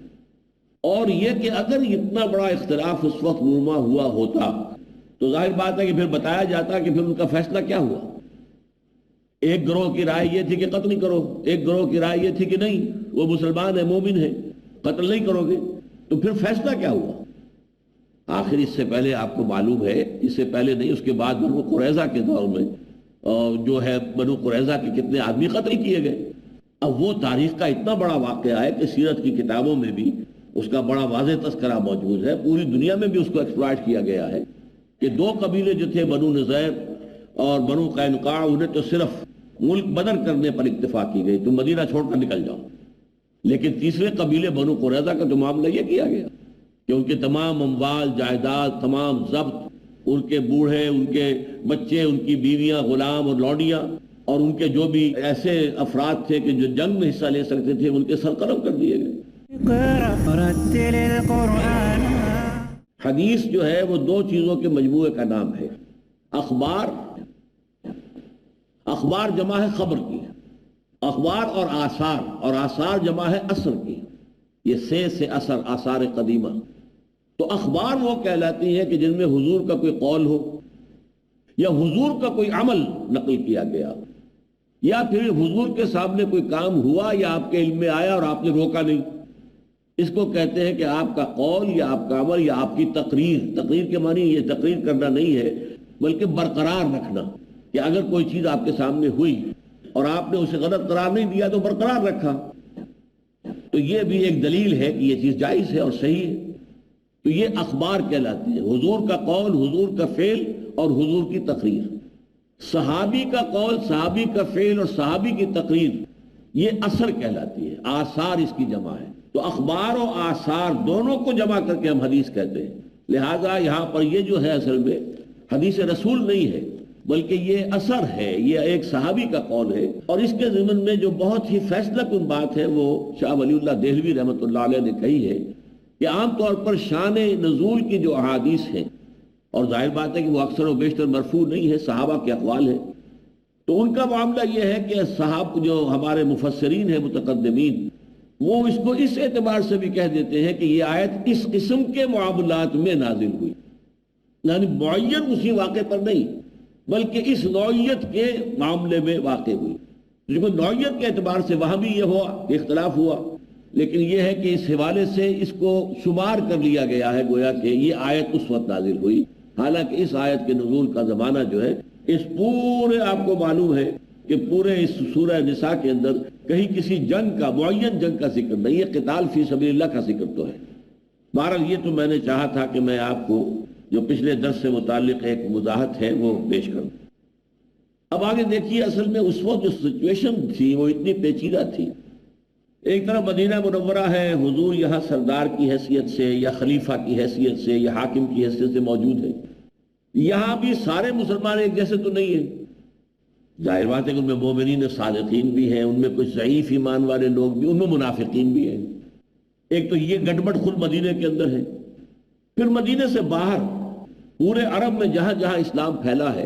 اور یہ کہ اگر اتنا بڑا اختلاف اس وقت نما ہوا ہوتا تو ظاہر بات ہے کہ پھر بتایا جاتا کہ پھر ان کا فیصلہ کیا ہوا. ایک گروہ کی رائے یہ تھی کہ قتل کرو، ایک گروہ کی رائے یہ تھی کہ نہیں وہ مسلمان ہے، مومن ہے، قتل نہیں کرو گے، تو پھر فیصلہ کیا ہوا؟ آخر اس سے پہلے آپ کو معلوم ہے، اس سے پہلے نہیں، اس کے بعد بنو قریظہ کے دور میں جو ہے بنو قریظہ کے کتنے آدمی قتل کیے گئے۔ اب وہ تاریخ کا اتنا بڑا واقعہ ہے کہ سیرت کی کتابوں میں بھی اس کا بڑا واضح تذکرہ موجود ہے، پوری دنیا میں بھی اس کو ایکسپلائٹ کیا گیا ہے کہ دو قبیلے جو تھے بنو نذیر اور بنو قینقاع، انہیں تو صرف ملک بدر کرنے پر اکتفا کی گئی، تم مدینہ چھوڑ کر نکل جاؤ، لیکن تیسرے قبیلے بنو قریظہ کا تو معاملہ یہ کیا گیا کہ ان کے تمام اموال جائیداد تمام ضبط، ان کے بوڑھے، ان کے بچے، ان کی بیویاں، غلام اور لونڈیاں، اور ان کے جو بھی ایسے افراد تھے کہ جو جنگ میں حصہ لے سکتے تھے، ان کے سر قلم کر دیے گئے۔ رتل القرآن حدیث جو ہے وہ دو چیزوں کے مجموعے کا نام ہے، اخبار، اخبار جمع ہے خبر کی، اخبار اور آثار جمع ہے اثر کی، یہ سے اثر، آثار قدیمہ۔ تو اخبار وہ کہلاتی ہیں کہ جن میں حضور کا کوئی قول ہو یا حضور کا کوئی عمل نقل کیا گیا، یا پھر حضور کے سامنے کوئی کام ہوا یا آپ کے علم میں آیا اور آپ نے روکا نہیں، اس کو کہتے ہیں کہ آپ کا قول یا آپ کا عمل یا آپ کی تقریر کے معنی یہ تقریر کرنا نہیں ہے بلکہ برقرار رکھنا، کہ اگر کوئی چیز آپ کے سامنے ہوئی اور آپ نے اسے غلط قرار نہیں دیا تو برقرار رکھا، تو یہ بھی ایک دلیل ہے کہ یہ چیز جائز ہے اور صحیح ہے۔ تو یہ اخبار کہلاتی ہے، حضور کا قول، حضور کا فعل اور حضور کی تقریر۔ صحابی کا قول، صحابی کا فعل اور صحابی کی تقریر یہ اثر کہلاتی ہے، آثار اس کی جمع ہے۔ تو اخبار و آثار دونوں کو جمع کر کے ہم حدیث کہتے ہیں، لہذا یہاں پر یہ جو ہے اصل میں حدیث رسول نہیں ہے بلکہ یہ اثر ہے، یہ ایک صحابی کا قول ہے۔ اور اس کے ضمن میں جو بہت ہی فیصلہ کن بات ہے وہ شاہ ولی اللہ دہلوی رحمۃ اللہ علیہ نے کہی ہے کہ عام طور پر شان نزول کی جو احادیث ہیں، اور ظاہر بات ہے کہ وہ اکثر و بیشتر مرفوع نہیں ہے، صحابہ کے اقوال ہیں، تو ان کا معاملہ یہ ہے کہ صحابہ جو ہمارے مفسرین ہیں متقدمین، وہ اس کو اس اعتبار سے بھی کہہ دیتے ہیں کہ یہ آیت اس قسم کے معاملات میں نازل ہوئی، یعنی معین اسی واقعے پر نہیں بلکہ اس نوعیت کے معاملے میں واقع ہوئی۔ جو نوعیت کے اعتبار سے وہاں بھی یہ ہوا کہ اختلاف ہوا، لیکن یہ ہے کہ اس حوالے سے اس کو شمار کر لیا گیا ہے گویا کہ یہ آیت اس وقت نازل ہوئی، حالانکہ اس آیت کے نزول کا زمانہ جو ہے اس پورے، آپ کو معلوم ہے کہ پورے اس سورہ نساء کے اندر کہیں کسی جنگ کا، معین جنگ کا ذکر نہیں ہے، قتال فی سبیل اللہ کا ذکر تو ہے۔ بہرحال یہ تو میں نے چاہا تھا کہ میں آپ کو جو پچھلے درس سے متعلق ایک وضاحت ہے وہ پیش کروں۔ اب آگے دیکھیے، اصل میں اس وقت جو سچویشن تھی وہ اتنی پیچیدہ تھی۔ ایک طرف مدینہ منورہ ہے، حضور یہاں سردار کی حیثیت سے یا خلیفہ کی حیثیت سے یا حاکم کی حیثیت سے موجود ہے، یہاں بھی سارے مسلمان ایک جیسے تو نہیں ہیں، ظاہر بات ہے کہ ان میں مومنین صادقین بھی ہیں، ان میں کچھ ضعیف ایمان والے لوگ بھی، ان میں منافقین بھی ہیں۔ ایک تو یہ گڑبڑ خود مدینہ کے اندر ہے، پھر مدینہ سے باہر پورے عرب میں جہاں جہاں اسلام پھیلا ہے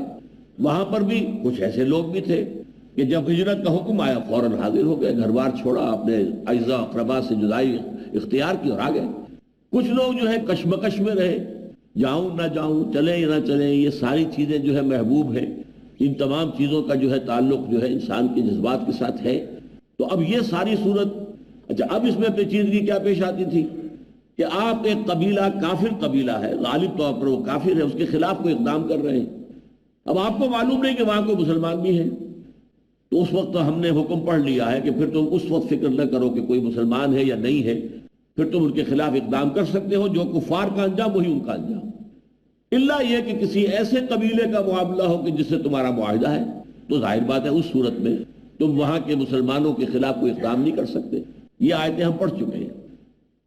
وہاں پر بھی کچھ ایسے لوگ بھی تھے کہ جب ہجرت کا حکم آیا فوراً حاضر ہو گئے، گھر بار چھوڑا، اپنے اعزاء اقربا سے جدائی اختیار کی اور آ گئے۔ کچھ لوگ جو ہے کشمکش میں رہے، جاؤں نہ جاؤں، چلیں یا نہ چلیں، یہ ساری چیزیں جو ہے محبوب ہیں، ان تمام چیزوں کا جو ہے تعلق جو ہے انسان کے جذبات کے ساتھ ہے۔ تو اب یہ ساری صورت، اچھا اب اس میں پیچیدگی کیا پیش آتی تھی کہ آپ ایک قبیلہ، کافر قبیلہ ہے، غالب طور پر وہ کافر ہے، اس کے خلاف کوئی اقدام کر رہے ہیں، اب آپ کو معلوم نہیں کہ وہاں کوئی مسلمان بھی ہیں، تو اس وقت ہم نے حکم پڑھ لیا ہے کہ پھر تم اس وقت فکر نہ کرو کہ کوئی مسلمان ہے یا نہیں ہے، پھر تم ان کے خلاف اقدام کر سکتے ہو، جو کفار کا انجام وہی ان کا انجام، الا یہ کہ کسی ایسے قبیلے کا معاملہ ہو کہ جس سے تمہارا معاہدہ ہے، تو ظاہر بات ہے اس صورت میں تم وہاں کے مسلمانوں کے خلاف کوئی اقدام نہیں کر سکتے۔ یہ آیتیں ہم پڑھ چکے ہیں۔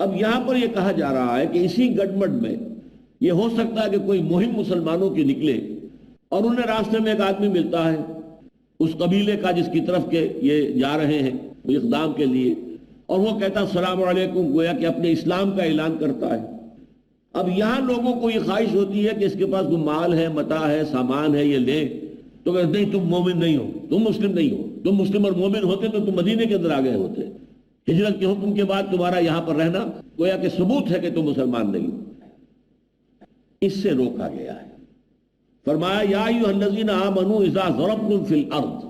اب یہاں پر یہ کہا جا رہا ہے کہ اسی گڑبڑ میں یہ ہو سکتا ہے کہ کوئی مہم مسلمانوں کی نکلے اور انہیں راستے میں ایک آدمی ملتا ہے اس قبیلے کا جس کی طرف کے یہ جا رہے ہیں اقدام کے لیے، اور وہ کہتا السلام علیکم، گویا کہ اپنے اسلام کا اعلان کرتا ہے۔ اب یہاں لوگوں کو یہ خواہش ہوتی ہے کہ اس کے پاس کوئی مال ہے، متاع ہے، سامان ہے، یہ لے، تو کہتے نہیں تم مومن نہیں ہو، تم مسلم نہیں ہو، تم مسلم اور مومن ہوتے تو تم مدینے کے اندر آ گئے ہوتے، ہجرت کے حکم کے بعد تمہارا یہاں پر رہنا گویا کہ ثبوت ہے کہ تم مسلمان نہیں ہو۔ اس سے روکا گیا ہے، فرمایا یا ایھا الذین آمنوا اذا ضربتم فی الارض،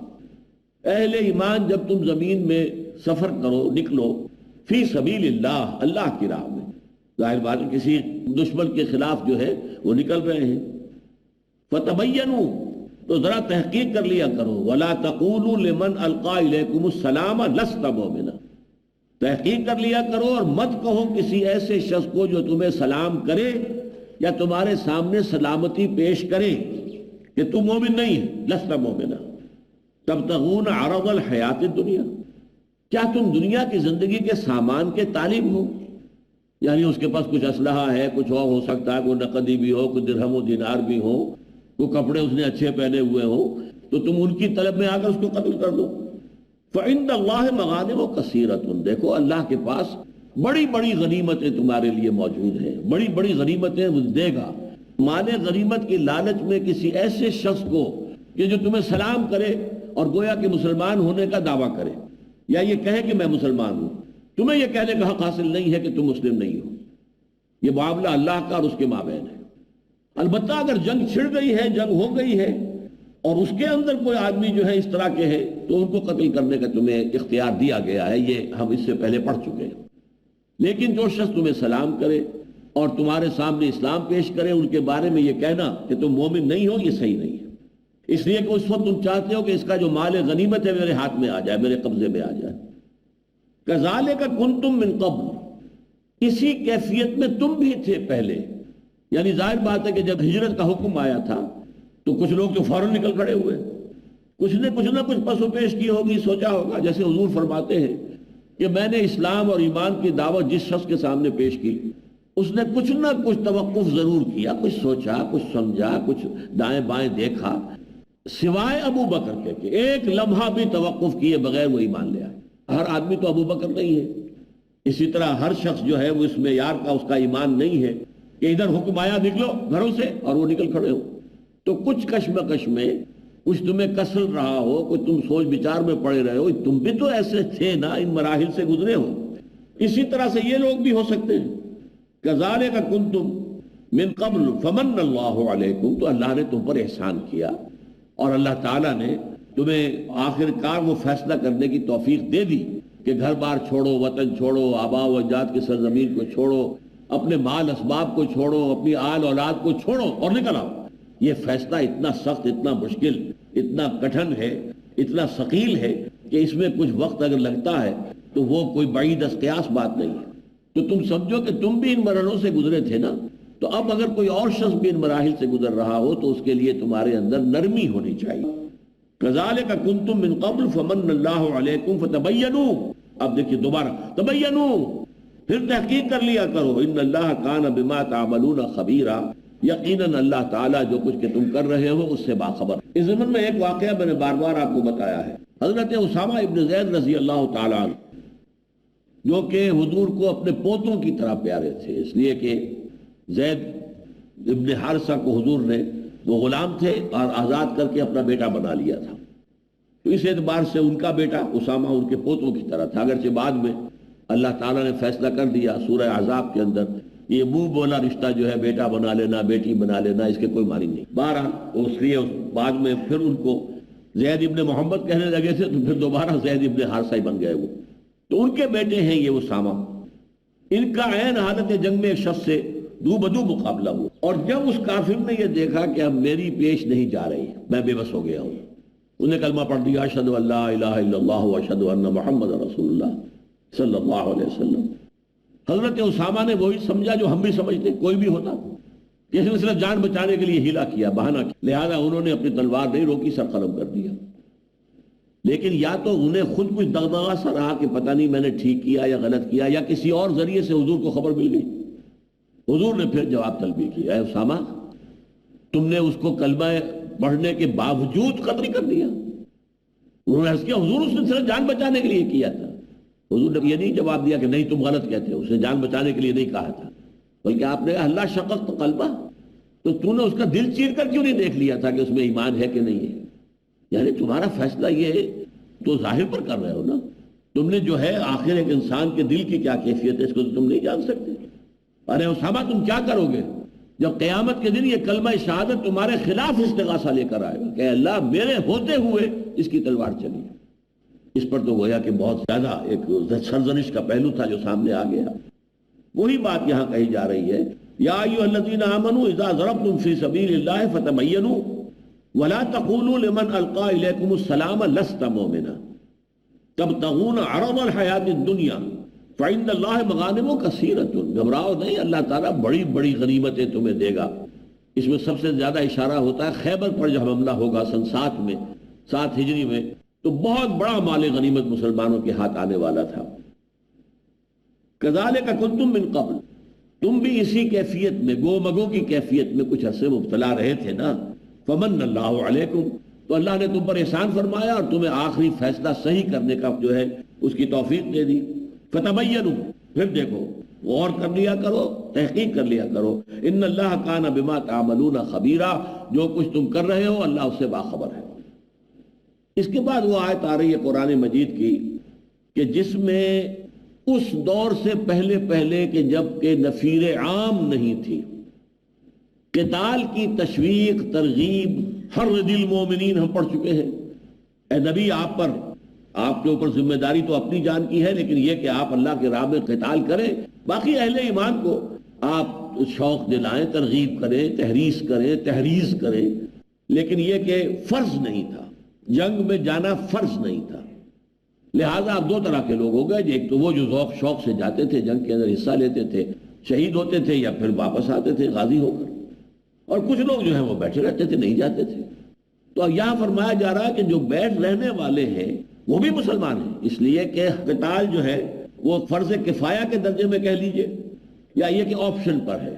اہل ایمان جب تم زمین میں سفر کرو، نکلو فی سبیل اللہ، اللہ کی راہ میں. ظاہر بات ہے کسی دشمن کے خلاف جو ہے وہ نکل رہے ہیں. فتبینوا، تو ذرا تحقیق کر لیا کرو. ولا تقولوا لمن القى الیکم السلام لست مؤمنا، تحقیق کر لیا کرو اور مت کہو کسی ایسے شخص کو جو تمہیں سلام کرے یا تمہارے سامنے سلامتی پیش کرے کہ تم مومن نہیں ہے. لست مؤمنا تبتغون عرض الحیات الدنیا، کیا تم دنیا کی زندگی کے سامان کے طالب ہو؟ یعنی اس کے پاس کچھ اسلحہ ہے، کچھ اور ہو سکتا ہے، کوئی نقدی بھی ہو، کوئی درہم و دینار بھی ہو، کوئی کپڑے اس نے اچھے پہنے ہوئے ہو، تو تم ان کی طلب میں آ کر اس کو قتل کر دو. فعند اللہ مغانم کثیرۃ، دیکھو اللہ کے پاس بڑی بڑی غنیمتیں تمہارے لیے موجود ہیں، بڑی بڑی غنیمتیں وہ دے گا. مال غنیمت کی لالچ میں کسی ایسے شخص کو کہ جو تمہیں سلام کرے اور گویا کہ مسلمان ہونے کا دعویٰ کرے یا یہ کہے کہ میں مسلمان ہوں، تمہیں یہ کہنے کا حق حاصل نہیں ہے کہ تم مسلم نہیں ہو. یہ معاملہ اللہ کا اور اس کے مابین ہے. البتہ اگر جنگ چھڑ گئی ہے، جنگ ہو گئی ہے اور اس کے اندر کوئی آدمی جو ہے اس طرح کے ہے تو ان کو قتل کرنے کا تمہیں اختیار دیا گیا ہے. یہ ہم اس سے پہلے پڑھ چکے ہیں. لیکن جو شخص تمہیں سلام کرے اور تمہارے سامنے اسلام پیش کرے، ان کے بارے میں یہ کہنا کہ تم مومن نہیں ہو، یہ صحیح نہیں ہے. اس لیے کہ اس وقت تم چاہتے ہو کہ اس کا جو مال غنیمت ہے میرے ہاتھ میں آ جائے، میرے قبضے میں آ جائے. کذالک کنتم من قبل، اسی کیفیت میں تم بھی تھے پہلے. یعنی ظاہر بات ہے کہ جب ہجرت کا حکم آیا تھا تو کچھ لوگ تو فوراً نکل کھڑے ہوئے، کچھ نے کچھ نہ کچھ پس و پیش کی ہوگی، سوچا ہوگا. جیسے حضور فرماتے ہیں کہ میں نے اسلام اور ایمان کی دعوت جس شخص کے سامنے پیش کی، اس نے کچھ نہ کچھ توقف ضرور کیا، کچھ سوچا، کچھ سمجھا، کچھ دائیں بائیں دیکھا، سوائے ابو بکر کے کہ ایک لمحہ بھی توقف کیے بغیر وہ ایمان لے آئے. ہر آدمی تو ابو بکر نہیں ہے. اسی طرح ہر شخص جو ہے وہ اس معیار کا، اس کا ایمان نہیں ہے کہ ادھر حکم آیا نکلو گھروں سے اور وہ نکل کھڑے ہو. تو کچھ کشمکش میں کچھ تمہیں کسل رہا ہو، کچھ تم سوچ بچار میں پڑے رہے ہو. تم بھی تو ایسے تھے نا، ان مراحل سے گزرے ہو. اسی طرح سے یہ لوگ بھی ہو سکتے ہیں. کذالک کنتم من قبل فمن اللہ علیکم، تو اللہ نے تم پر احسان کیا اور اللہ تعالیٰ نے تمہیں آخر کار وہ فیصلہ کرنے کی توفیق دے دی کہ گھر بار چھوڑو، وطن چھوڑو، آبا و اجداد کی سرزمین کو چھوڑو، اپنے مال اسباب کو چھوڑو، اپنی آل اولاد کو چھوڑو اور نکل آؤ. یہ فیصلہ اتنا سخت، اتنا مشکل، اتنا کٹھن ہے، اتنا ثقیل ہے کہ اس میں کچھ وقت اگر لگتا ہے تو وہ کوئی بعید از قیاس بات نہیں ہے. تو تم سمجھو کہ تم بھی ان مرحلوں سے گزرے تھے نا، تو اب اگر کوئی اور شخص بھی ان مراحل سے گزر رہا ہو تو اس کے لیے تمہارے اندر نرمی ہونی چاہیے. کذالک کنتم من قبل فمن اللہ علیکم فتبینوا. اب دیکھیے دوبارہ تبینوا، پھر تحقیق کر لیا کرو. ان اللہ کان بما تعملون خبیرا، یقیناً اللہ تعالیٰ جو کچھ کہ تم کر رہے ہو اس سے باخبر. اس ضمن میں ایک واقعہ میں نے بار بار آپ کو بتایا ہے. حضرت اسامہ ابن زید رضی اللہ تعالیٰ عنہ، جو کہ حضور کو اپنے پوتوں کی طرح پیارے تھے، اس لیے کہ زید ابن حارثہ کو حضور نے، وہ غلام تھے اور آزاد کر کے اپنا بیٹا بنا لیا تھا. تو اس اعتبار سے ان کا بیٹا اسامہ ان کے پوتوں کی طرح تھا. اگرچہ بعد میں اللہ تعالیٰ نے فیصلہ کر دیا سورہ احزاب کے اندر یہ منہ بولا رشتہ جو ہے، بیٹا بنا لینا، بیٹی بنا لینا، اس کے کوئی معنی نہیں. بہرحال اس لیے بعد میں پھر ان کو زید ابن محمد کہنے لگے تھے تو پھر دوبارہ زید ابن حارثہ ہی بن گئے وہ. تو ان کے بیٹے ہیں یہ اسامہ. ان کا عین حالت جنگ میں ایک شخص سے دو بدو مقابلہ ہوا، اور جب اس کافر نے یہ دیکھا کہ اب میری پیش نہیں جا رہی، میں بے بس ہو گیا ہوں، انہوں نے کلمہ پڑھ دیا، اشہد ان لا الہ الا اللہ واشہد ان محمد رسول اللہ صلی اللہ علیہ وسلم. حضرت اسامہ نے وہی سمجھا جو ہم بھی سمجھتے کوئی بھی ہوتا، کہ اس نے صرف جان بچانے کے لیے ہیلا کیا، بہانہ کیا، لہذا انہوں نے اپنی تلوار نہیں روکی، سر قلم کر دیا. لیکن یا تو انہیں خود کچھ دغدغہ سا رہا کہ پتہ نہیں میں نے ٹھیک کیا یا غلط کیا، یا کسی اور ذریعے سے حضور کو خبر مل گئی. حضور نے پھر جواب طلبی کی، اے اسامہ تم نے اس کو کلمہ پڑھنے کے باوجود قتل کر دیا. انہوں نے عرض کیا حضور اس نے صرف جان بچانے کے لیے کیا تھا. حضور نے یہ نہیں جواب دیا کہ نہیں تم غلط کہتے ہو، اس نے جان بچانے کے لیے نہیں کہا تھا، بلکہ آپ نے کہا اللہ شققت قلبہ، تو نے اس کا دل چیر کر کیوں نہیں دیکھ لیا تھا کہ اس میں ایمان ہے کہ نہیں ہے؟ یعنی تمہارا فیصلہ یہ ہے تو ظاہر پر کر رہے ہو نا. تم نے جو ہے آخر ایک انسان کے دل کی کیا کیفیت ہے اس کو تو تم نہیں جان سکتے. ارے اسامہ تم کیا کرو گے جب قیامت کے دن یہ کلمہ شہادت تمہارے خلاف استغاثہ لے کر آئے گا کہ اللہ میرے ہوتے ہوئے اس کی تلوار چلی. اس پر تو گویا کہ بہت زیادہ ایک سرزنش کا پہلو تھا جو سامنے آ گیا. وہی بات یہاں کہی جا رہی ہے، یا ایھا الذین آمنوا اذا ضربتم فی سبیل اللہ فتبینوا ولا تقولوا لمن القى الیکم السلام لست مؤمنا تبتغون عرض الحیات الدنیا فعند اللہ مغانم کثیرۃ. گھبراؤ نہیں، اللہ تعالیٰ بڑی بڑی غنیمتیں تمہیں دے گا. اس میں سب سے زیادہ اشارہ ہوتا ہے خیبر پر جب حملہ ہوگا سن 7 میں 7 ہجری میں، تو بہت بڑا مال غنیمت مسلمانوں کے ہاتھ آنے والا تھا. کذالک کنتم من قبل، تم بھی اسی کیفیت میں، گو مگو کی کیفیت میں کچھ عرصے مبتلا رہے تھے نا. فمن اللہ علیکم، تو اللہ نے تم پر احسان فرمایا اور تمہیں آخری فیصلہ صحیح کرنے کا جو ہے اس کی توفیق دے دی. فتبینوا، پھر دیکھو، غور کر لیا کرو، تحقیق کر لیا کرو. ان اللہ کان بما تعملون خبیرا، جو کچھ تم کر رہے ہو اللہ اس سے باخبر ہے. اس کے بعد وہ آیت آ رہی ہے قرآن مجید کی کہ جس میں اس دور سے پہلے کہ جب کہ نفیر عام نہیں تھی، قتال کی تشویق، ترغیب، حرض المومنین ہم پڑھ چکے ہیں. اے نبی، آپ کے اوپر ذمہ داری تو اپنی جان کی ہے، لیکن یہ کہ آپ اللہ کے راہ میں قتال کریں. باقی اہل ایمان کو آپ شوق دلائیں، ترغیب کریں، تحریض کریں، لیکن یہ کہ فرض نہیں تھا، جنگ میں جانا فرض نہیں تھا. لہٰذا آپ 2 طرح کے لوگ ہو گئے. ایک تو وہ جو ذوق شوق سے جاتے تھے، جنگ کے اندر حصہ لیتے تھے، شہید ہوتے تھے یا پھر واپس آتے تھے غازی ہو کر، اور کچھ لوگ جو ہیں وہ بیٹھے رہتے تھے، نہیں جاتے تھے. تو یہاں فرمایا جا رہا ہے کہ جو بیٹھ رہنے والے ہیں وہ بھی مسلمان ہیں، اس لیے کہ قتال جو ہے وہ فرض کفایہ کے درجے میں کہہ لیجئے، یا یہ کہ آپشن پر ہے.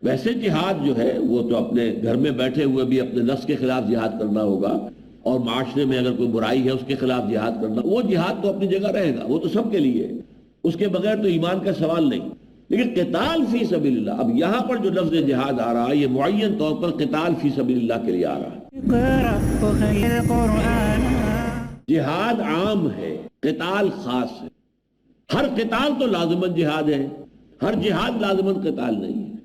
ویسے جہاد جو ہے وہ تو اپنے گھر میں بیٹھے ہوئے بھی اپنے نفس کے خلاف جہاد کرنا ہوگا، اور معاشرے میں اگر کوئی برائی ہے اس کے خلاف جہاد کرنا، وہ جہاد تو اپنی جگہ رہے گا، وہ تو سب کے لیے ہے، اس کے بغیر تو ایمان کا سوال نہیں. لیکن قتال فی سبیل اللہ، اب یہاں پر جو لفظ جہاد آ رہا ہے یہ معین طور پر قتال فی سبیل اللہ کے لیے آ رہا ہے. اقرأ القرآن. جہاد عام ہے، قتال خاص ہے. ہر قتال تو لازماً جہاد ہے، ہر جہاد لازماً قتال نہیں ہے.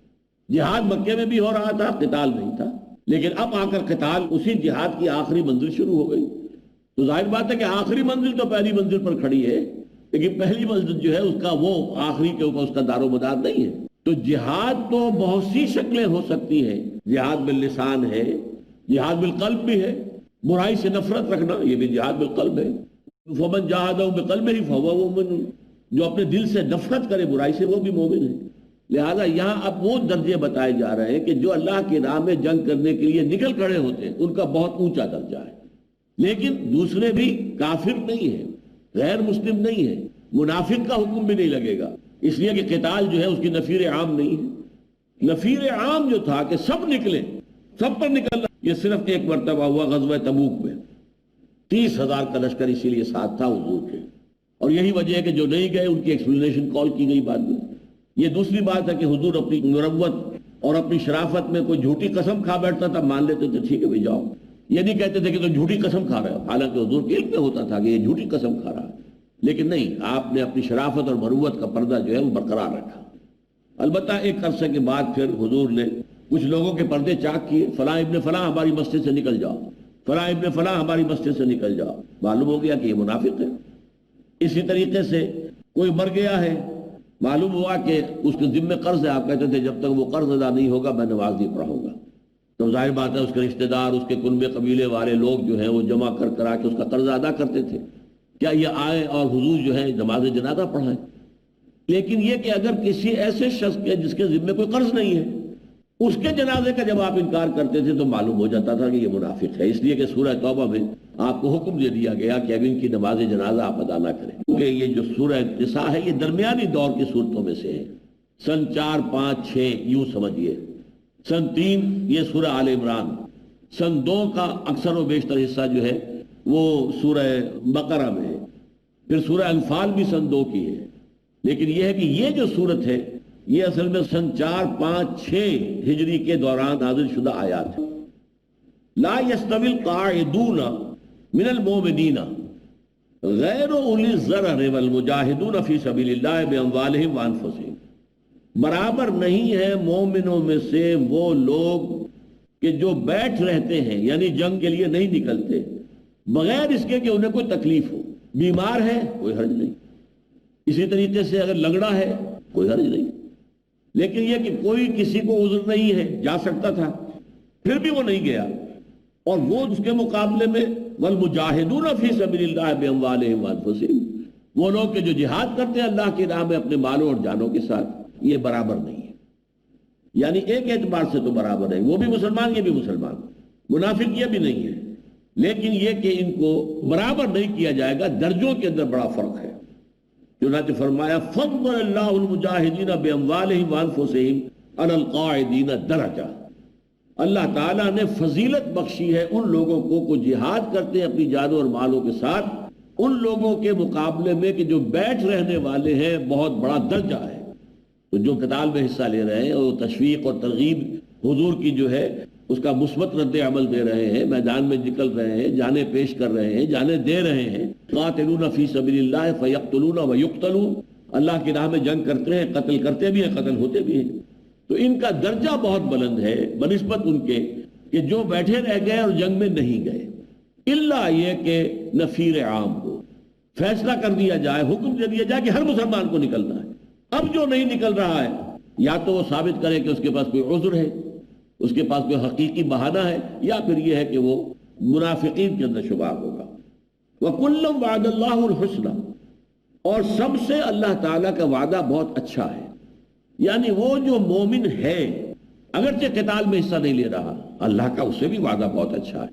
جہاد مکے میں بھی ہو رہا تھا، قتال نہیں تھا، لیکن اب آ کر قتال اسی جہاد کی آخری منزل شروع ہو گئی. تو ظاہر بات ہے کہ آخری منزل تو پہلی منزل پر کھڑی ہے، لیکن پہلی منزل جو ہے اس کا وہ آخری کے اوپر اس کا دار و مدار نہیں ہے. تو جہاد تو بہت سی شکلیں ہو سکتی ہیں. جہاد باللسان ہے، جہاد بالقلب بھی ہے، برائی سے نفرت رکھنا یہ بھی جہاد بالقلب ہے. فمن جاہدہ بقلبہ فہو مؤمن، جو اپنے دل سے نفرت کرے برائی سے وہ بھی مومن ہے. لہذا یہاں اب وہ درجے بتائے جا رہے ہیں کہ جو اللہ کی راہ میں جنگ کرنے کے لیے نکل کھڑے ہوتے ہیں ان کا بہت اونچا درجہ ہے. لیکن دوسرے بھی کافر نہیں ہے، غیر مسلم نہیں ہے، منافق کا حکم بھی نہیں لگے گا، اس لیے کہ قتال جو ہے اس کی نفیر عام نہیں ہے. نفیر عام جو تھا کہ سب نکلے، سب پر نکلنا، یہ صرف ایک مرتبہ ہوا غزوہ تبوک میں. 30,000 کا لشکر اسی لیے ساتھ تھا حضور کے، اور یہی وجہ ہے کہ جو نہیں گئے ان کی ایکسپلینیشن کال کی گئی بعد میں. یہ دوسری بات ہے کہ حضور اپنی مروت اور اپنی شرافت میں کوئی جھوٹی قسم کھا بیٹھتا تھا، مان لیتے تھے ٹھیک ہے بھائی جاؤ. یہ نہیں کہتے تھے کہ تو جھوٹی قسم کھا رہے ہو، حالانکہ حضور کے علم میں ہوتا تھا کہ یہ جھوٹی قسم کھا رہا ہے، لیکن نہیں، آپ نے اپنی شرافت اور مروت کا پردہ جو ہے وہ برقرار رکھا. البتہ ایک عرصے کے بعد پھر حضور نے کچھ لوگوں کے پردے چاک کیے، فلاں ابن فلاں ہماری مسجد سے نکل جاؤ، فلاں ابن فلاں ہماری مسجد سے نکل جاؤ. معلوم ہو گیا کہ یہ منافق ہے. اسی طریقے سے کوئی مر گیا ہے، معلوم ہوا کہ اس کے ذمہ قرض ہے، آپ کہتے تھے جب تک وہ قرض ادا نہیں ہوگا میں نماز نہیں پڑھوں گا. تو ظاہر بات ہے اس کے رشتہ دار، اس کے کنبے قبیلے والے لوگ جو ہیں وہ جمع کرا کے اس کا قرض ادا کرتے تھے. کیا یہ آئے اور حضور جو ہے نماز جنازہ پڑھائیں؟ لیکن یہ کہ اگر کسی ایسے شخص کے جس کے ذمہ کوئی قرض نہیں ہے اس کے جنازے کا جب آپ انکار کرتے تھے تو معلوم ہو جاتا تھا کہ یہ منافق ہے. اس لیے کہ سورہ توبہ میں آپ کو حکم دے دیا گیا کہ اب ان کی نماز جنازہ آپ ادا نہ کریں، کیونکہ یہ جو سورہ نساء ہے یہ درمیانی دور کی صورتوں میں سے ہے. سن 4، 5، 6 یوں سمجھیے، سن 3 یہ سورہ آل عمران، سن 2 کا اکثر و بیشتر حصہ جو ہے وہ سورہ بقرہ میں ہے، پھر سورہ انفال بھی سن 2 کی ہے. لیکن یہ ہے کہ یہ جو صورت ہے یہ اصل میں سن 4، 5، 6 ہجری کے دوران نازل شدہ آیات ہے. لا يستوي القاعدون من المؤمنین غیر اولی الضرر والمجاہدون فی سبیل اللہ باموالہم وانفسہم. برابر نہیں ہے مومنوں میں سے وہ لوگ کہ جو بیٹھ رہتے ہیں، یعنی جنگ کے لیے نہیں نکلتے، بغیر اس کے کہ انہیں کوئی تکلیف ہو. بیمار ہے کوئی حرج نہیں، اسی طریقے سے اگر لنگڑا ہے کوئی حرج نہیں، لیکن یہ کہ کوئی کسی کو عذر نہیں ہے، جا سکتا تھا پھر بھی وہ نہیں گیا، اور وہ اس کے مقابلے میں والمجاہدون فی سبیل اللہ باموالہم وانفسہم، وہ لوگ کہ جو جہاد کرتے ہیں اللہ کی راہ میں اپنے مالوں اور جانوں کے ساتھ، یہ برابر نہیں ہے۔ یعنی ایک اعتبار سے تو برابر ہے، وہ بھی مسلمان یہ بھی مسلمان، منافق یہ بھی نہیں ہے، لیکن یہ کہ ان کو برابر نہیں کیا جائے گا، درجوں کے اندر بڑا فرق ہے۔ چنانچہ فرمایا فضل اللہ المجاہدین باموالہم وانفسہم علی القاعدین درجہ، اللہ تعالیٰ نے فضیلت بخشی ہے ان لوگوں کو جہاد کرتے ہیں اپنی جانوں اور مالوں کے ساتھ، ان لوگوں کے مقابلے میں کہ جو بیٹھ رہنے والے ہیں، بہت بڑا درجہ ہے۔ تو جو قتال میں حصہ لے رہے ہیں اور تشویق اور ترغیب حضور کی جو ہے اس کا مثبت رد عمل دے رہے ہیں، میدان میں نکل رہے ہیں، جانیں پیش کر رہے ہیں، جانیں دے رہے ہیں، قاتلون فی سبیل اللہ فیقتلون ویقتلون، اللہ کی راہ میں جنگ کرتے ہیں، قتل کرتے بھی ہیں، قتل ہوتے بھی ہیں، تو ان کا درجہ بہت بلند ہے بنسبت ان کے کہ جو بیٹھے رہ گئے اور جنگ میں نہیں گئے، الا یہ کہ نفیر عام ہو، فیصلہ کر دیا جائے، حکم دے دیا جائے کہ ہر مسلمان کو نکلنا ہے۔ اب جو نہیں نکل رہا ہے یا تو وہ ثابت کرے کہ اس کے پاس کوئی عذر ہے، اس کے پاس کوئی حقیقی بہانہ ہے، یا پھر یہ ہے کہ وہ منافقین کے اندر شمار ہوگا۔ وَكُلًّا وَعَدَ اللَّهُ الْحُسْنَى، اور سب سے اللہ تعالیٰ کا وعدہ بہت اچھا ہے، یعنی وہ جو مومن ہے اگرچہ قتال میں حصہ نہیں لے رہا، اللہ کا اسے بھی وعدہ بہت اچھا ہے،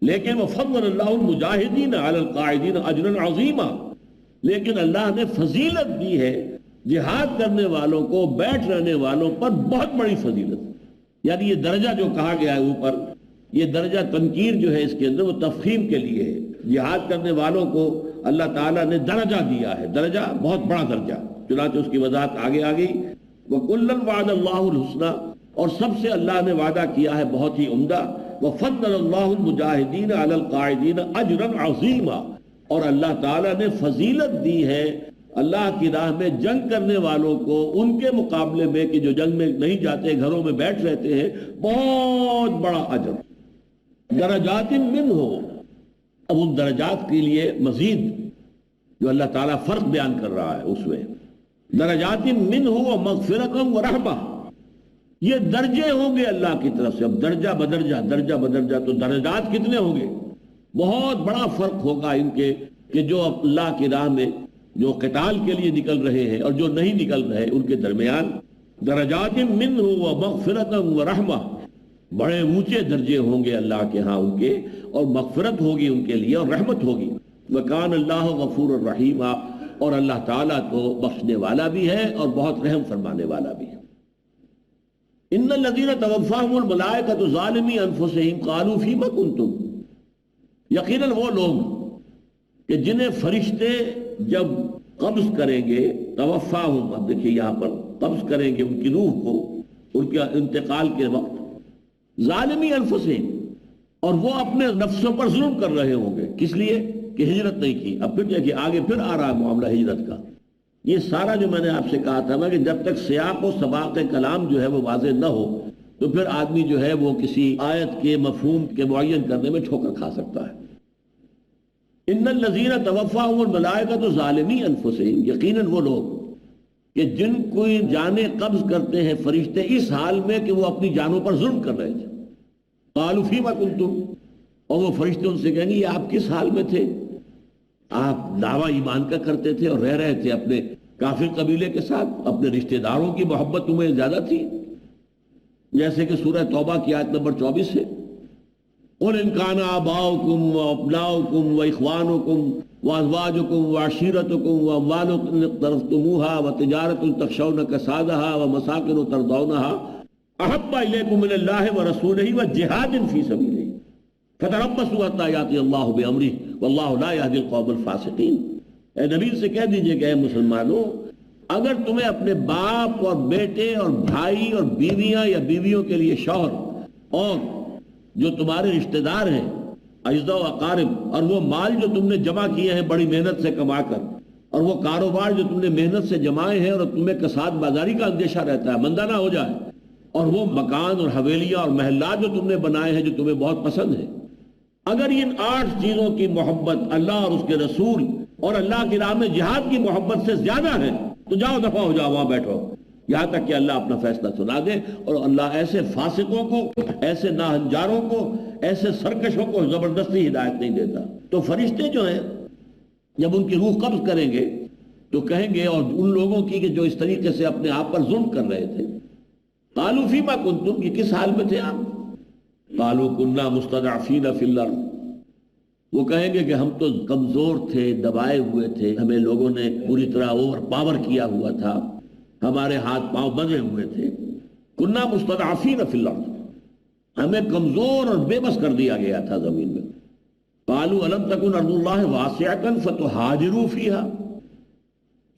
لیکن وَفَضَّلَ اللَّهُ الْمُجَاهِدِينَ عَلَى الْقَاعِدِينَ أَجْرًا عَظِيمًا، لیکن اللہ نے فضیلت دی ہے جہاد کرنے والوں کو، بیٹھ رہنے والوں پر بہت بڑی فضیلت۔ یعنی یہ درجہ جو کہا گیا ہے اوپر، یہ درجہ تنکیر جو ہے اس کے اندر وہ تفخیم کے لیے ہے، جہاد کرنے والوں کو اللہ تعالیٰ نے درجہ دیا ہے، درجہ بہت بڑا درجہ، چنانچہ اس کی وضاحت آگے آ گئی۔ وَكُلًّا وَعَدَ اللَّهُ الْحُسْنَى، اور سب سے اللہ نے وعدہ کیا ہے بہت ہی عمدہ، وَفَضَّلَ اللَّهُ الْمُجَاهِدِينَ عَلَى الْقَاعِدِينَ أَجْرًا عَظِيمًا، اور اللہ تعالیٰ نے فضیلت دی ہے اللہ کی راہ میں جنگ کرنے والوں کو ان کے مقابلے میں کہ جو جنگ میں نہیں جاتے، گھروں میں بیٹھ رہتے ہیں، بہت بڑا اجر۔ درجات منہ، اب ان درجات کے لیے مزید جو اللہ تعالیٰ فرق بیان کر رہا ہے اس میں، درجات منہ ومغفرۃ ورحمہ، یہ درجے ہوں گے اللہ کی طرف سے۔ اب درجہ بدرجہ، درجہ بدرجہ، تو درجات کتنے ہوں گے؟ بہت بڑا فرق ہوگا ان کے کہ جو اللہ کی راہ میں جو قتال کے لیے نکل رہے ہیں اور جو نہیں نکل رہے، ان کے درمیان درجات منہ ومغفرۃ ورحمہ، بڑے اونچے درجے ہوں گے اللہ کے ہاں ان کے، اور مغفرت ہوگی ان کے لیے اور رحمت ہوگی۔ وکان اللہ غفور الرحیم، اور اللہ تعالیٰ تو بخشنے والا بھی ہے اور بہت رحم فرمانے والا بھی ہے۔ ان الذین توفاہم الملائکۃ ظالمی انفسہم قالوا فیم کنتم، یقیناً وہ لوگ کہ جنہیں فرشتے جب قبض کریں گے، توفاہم، اب دیکھیے یہاں پر قبض کریں گے ان کی روح کو ان کے انتقال کے وقت، ظالمی انفسہم، اور وہ اپنے نفسوں پر ظلم کر رہے ہوں گے، کس لیے کہ ہجرت نہیں کی۔ اب پھر دیکھیے آگے پھر آ رہا ہے معاملہ ہجرت کا۔ یہ سارا جو میں نے آپ سے کہا تھا نا کہ جب تک سیاق و سباق کلام جو ہے وہ واضح نہ ہو تو پھر آدمی جو ہے وہ کسی آیت کے مفہوم کے معین کرنے میں ٹھوکر کھا سکتا ہے۔ ان الذین توفاہم الملائکۃ ظالمی انفسہم، یقیناً وہ لوگ کہ جن کو جانیں قبض کرتے ہیں فرشتے اس حال میں کہ وہ اپنی جانوں پر ظلم کر رہے تھے۔ قالوا فیم کنتم، اور وہ فرشتے ان سے کہیں گے یہ آپ کس حال میں تھے؟ آپ دعویٰ ایمان کا کرتے تھے اور رہ رہے تھے اپنے کافر قبیلے کے ساتھ، اپنے رشتہ داروں کی محبت تمہیں زیادہ تھی، جیسے کہ سورہ توبہ کی آیت نمبر 24 ہے، قل ان کان آباؤکم وابناؤکم واخوانکم وازواجکم وعشیرتکم واموال اقترفتموها وتجارت تخشون کسادها ومساکن ترضونها احب الیکم من اللہ ورسولہ وجہاد فی سبیلہ فتربصوا حتی یاتی اللہ بامرہ واللہ لا یہدی القوم الفاسقین۔ اے نبی سے کہہ دیجئے کہ اے مسلمانوں، اگر تمہیں اپنے باپ اور بیٹے اور بھائی اور بیویاں یا بیویوں کے لیے شوہر اور جو تمہارے رشتہ دار ہیں اعزاء و اقارب، اور وہ مال جو تم نے جمع کیے ہیں بڑی محنت سے کما کر، اور وہ کاروبار جو تم نے محنت سے جمائے ہیں اور تمہیں کساد بازاری کا اندیشہ رہتا ہے مندہ نہ ہو جائے، اور وہ مکان اور حویلیاں اور محلات جو تم نے بنائے ہیں جو تمہیں بہت پسند ہیں، اگر ان 8 چیزوں کی محبت اللہ اور اس کے رسول اور اللہ کی راہ میں جہاد کی محبت سے زیادہ ہے تو جاؤ دفع ہو جاؤ، وہاں بیٹھو، یہاں تک کہ اللہ اپنا فیصلہ سنا دے۔ اور اللہ ایسے فاسقوں کو، ایسے ناہنجاروں کو، ایسے سرکشوں کو زبردستی ہدایت نہیں دیتا۔ تو فرشتے جو ہیں جب ان کی روح قبض کریں گے تو کہیں گے، اور ان لوگوں کی کہ جو اس طریقے سے اپنے آپ پر ظلم کر رہے تھے، قالوا فیما کنتم، یہ کس حال میں تھے آپ؟ قالوا کنا مستضعفین فی الارض، وہ کہیں گے کہ ہم تو کمزور تھے، دبائے ہوئے تھے، ہمیں لوگوں نے پوری طرح اوور پاور کیا ہوا تھا، ہمارے ہاتھ پاؤں بندھے ہوئے تھے۔ کنا مستضعفین فی الارض، ہمیں کمزور اور بے بس کر دیا گیا تھا زمین میں۔ قالوا الم تکن ارض اللہ واسعۃ فتہاجروا فیہا،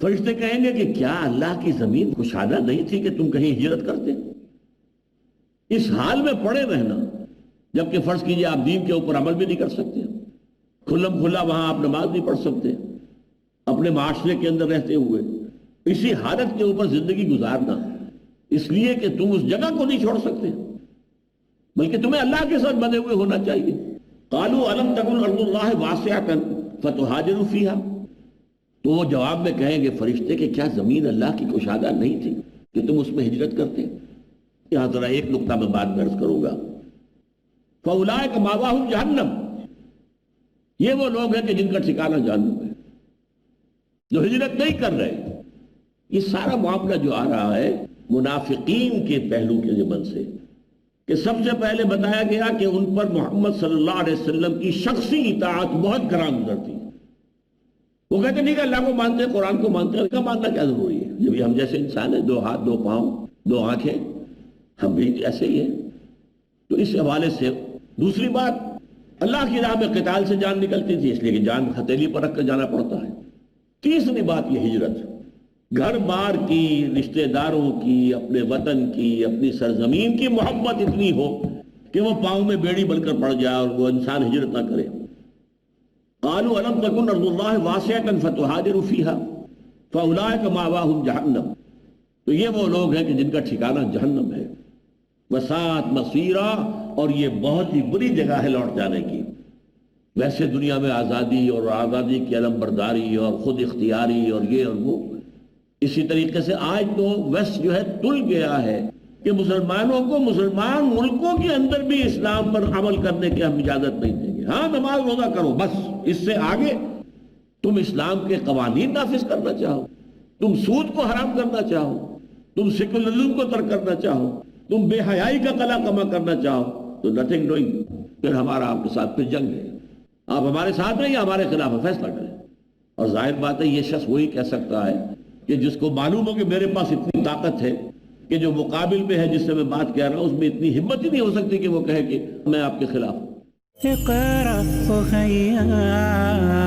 فرشتے کہیں گے کہ کیا اللہ کی زمین کشادہ نہیں تھی کہ تم کہیں ہجرت کرتے؟ اس حال میں پڑے رہنا، جبکہ فرض کیجئے آپ دین کے اوپر عمل بھی نہیں کر سکتے، کھلم کھلا وہاں آپ نماز نہیں پڑھ سکتے، اپنے معاشرے کے اندر رہتے ہوئے اسی حالت کے اوپر زندگی گزارنا، اس لیے کہ تم اس جگہ کو نہیں چھوڑ سکتے، بلکہ تمہیں اللہ کے ساتھ بندھے ہوئے ہونا چاہیے۔ قالوا الم تکن ارض اللہ واسعۃ فتہاجروا فیہا، تو وہ جواب میں کہیں گے فرشتے کہ کیا زمین اللہ کی کشادہ نہیں تھی کہ تم اس میں ہجرت کرتے؟ یہاں ذرا ایک نقطہ میں بات عرض کروں گا۔ فَأُولَٰئِكَ مَأْوَاهُمْ جَهَنَّمُ، یہ وہ لوگ ہیں کہ جن کا ٹھکانہ جہنم ہے، جو ہجرت نہیں کر رہے۔ یہ سارا معاملہ جو آ رہا ہے منافقین کے پہلو کے ضمن سے، کہ سب سے پہلے بتایا گیا کہ ان پر محمد صلی اللہ علیہ وسلم کی شخصی اطاعت بہت گراں گزرتی ہے۔ وہ کہتے ہیں نہیں کہ اللہ کو مانتے ہیں، قرآن کو مانتے ہیں، اس کا ماننا کیا ضروری ہے؟ جب ہم جیسے انسان ہیں، 2 ہاتھ 2 پاؤں 2 آنکھیں، ہم بھی ایسے ہی ہیں۔ تو اس حوالے سے دوسری بات، اللہ کی راہ میں قتال سے جان نکلتی تھی، اس لیے کہ جان ہتھیلی پر رکھ کر جانا پڑتا ہے۔ تیسری بات یہ ہجرت، گھر بار کی، رشتہ داروں کی، اپنے وطن کی، اپنی سرزمین کی محبت اتنی ہو کہ وہ پاؤں میں بیڑی بن کر پڑ جائے اور وہ انسان ہجرت نہ کرے۔ قالوا الم تکن ارض اللہ واسعۃ فتہاجروا فیہا فاولئک مأواہم جہنم، تو یہ وہ لوگ ہیں کہ جن کا ٹھکانہ جہنم ہے۔ وساءت مصیرا، اور یہ بہت ہی بری جگہ ہے لوٹ جانے کی۔ ویسے دنیا میں آزادی اور آزادی کی علم برداری اور خود اختیاری اور یہ اور وہ، اسی طریقے سے آج تو ویسٹ جو ہے تل گیا ہے کہ مسلمانوں کو مسلمان ملکوں کے اندر بھی اسلام پر عمل کرنے کی ہم اجازت نہیں دیں گے۔ ہاں نماز روزہ کرو، بس اس سے آگے تم اسلام کے قوانین نافذ کرنا چاہو، تم سود کو حرام کرنا چاہو، تم سیکولرزم کو ترک کرنا چاہو، تم بے حیائی کا قلع کما کرنا چاہو، تو نتھنگ ڈوئنگ، پھر ہمارا آپ کے ساتھ پھر جنگ ہے، آپ ہمارے ساتھ ہیں یا ہمارے خلاف فیصلہ کریں۔ اور ظاہر بات ہے یہ شخص وہی کہہ سکتا ہے کہ جس کو معلوم ہو کہ میرے پاس اتنی طاقت ہے کہ جو مقابل میں ہے جس سے میں بات کہہ رہا ہوں اس میں اتنی ہمت ہی نہیں ہو سکتی کہ وہ کہے کہ میں آپ کے خلاف ہوں۔ اقرأ وخيّا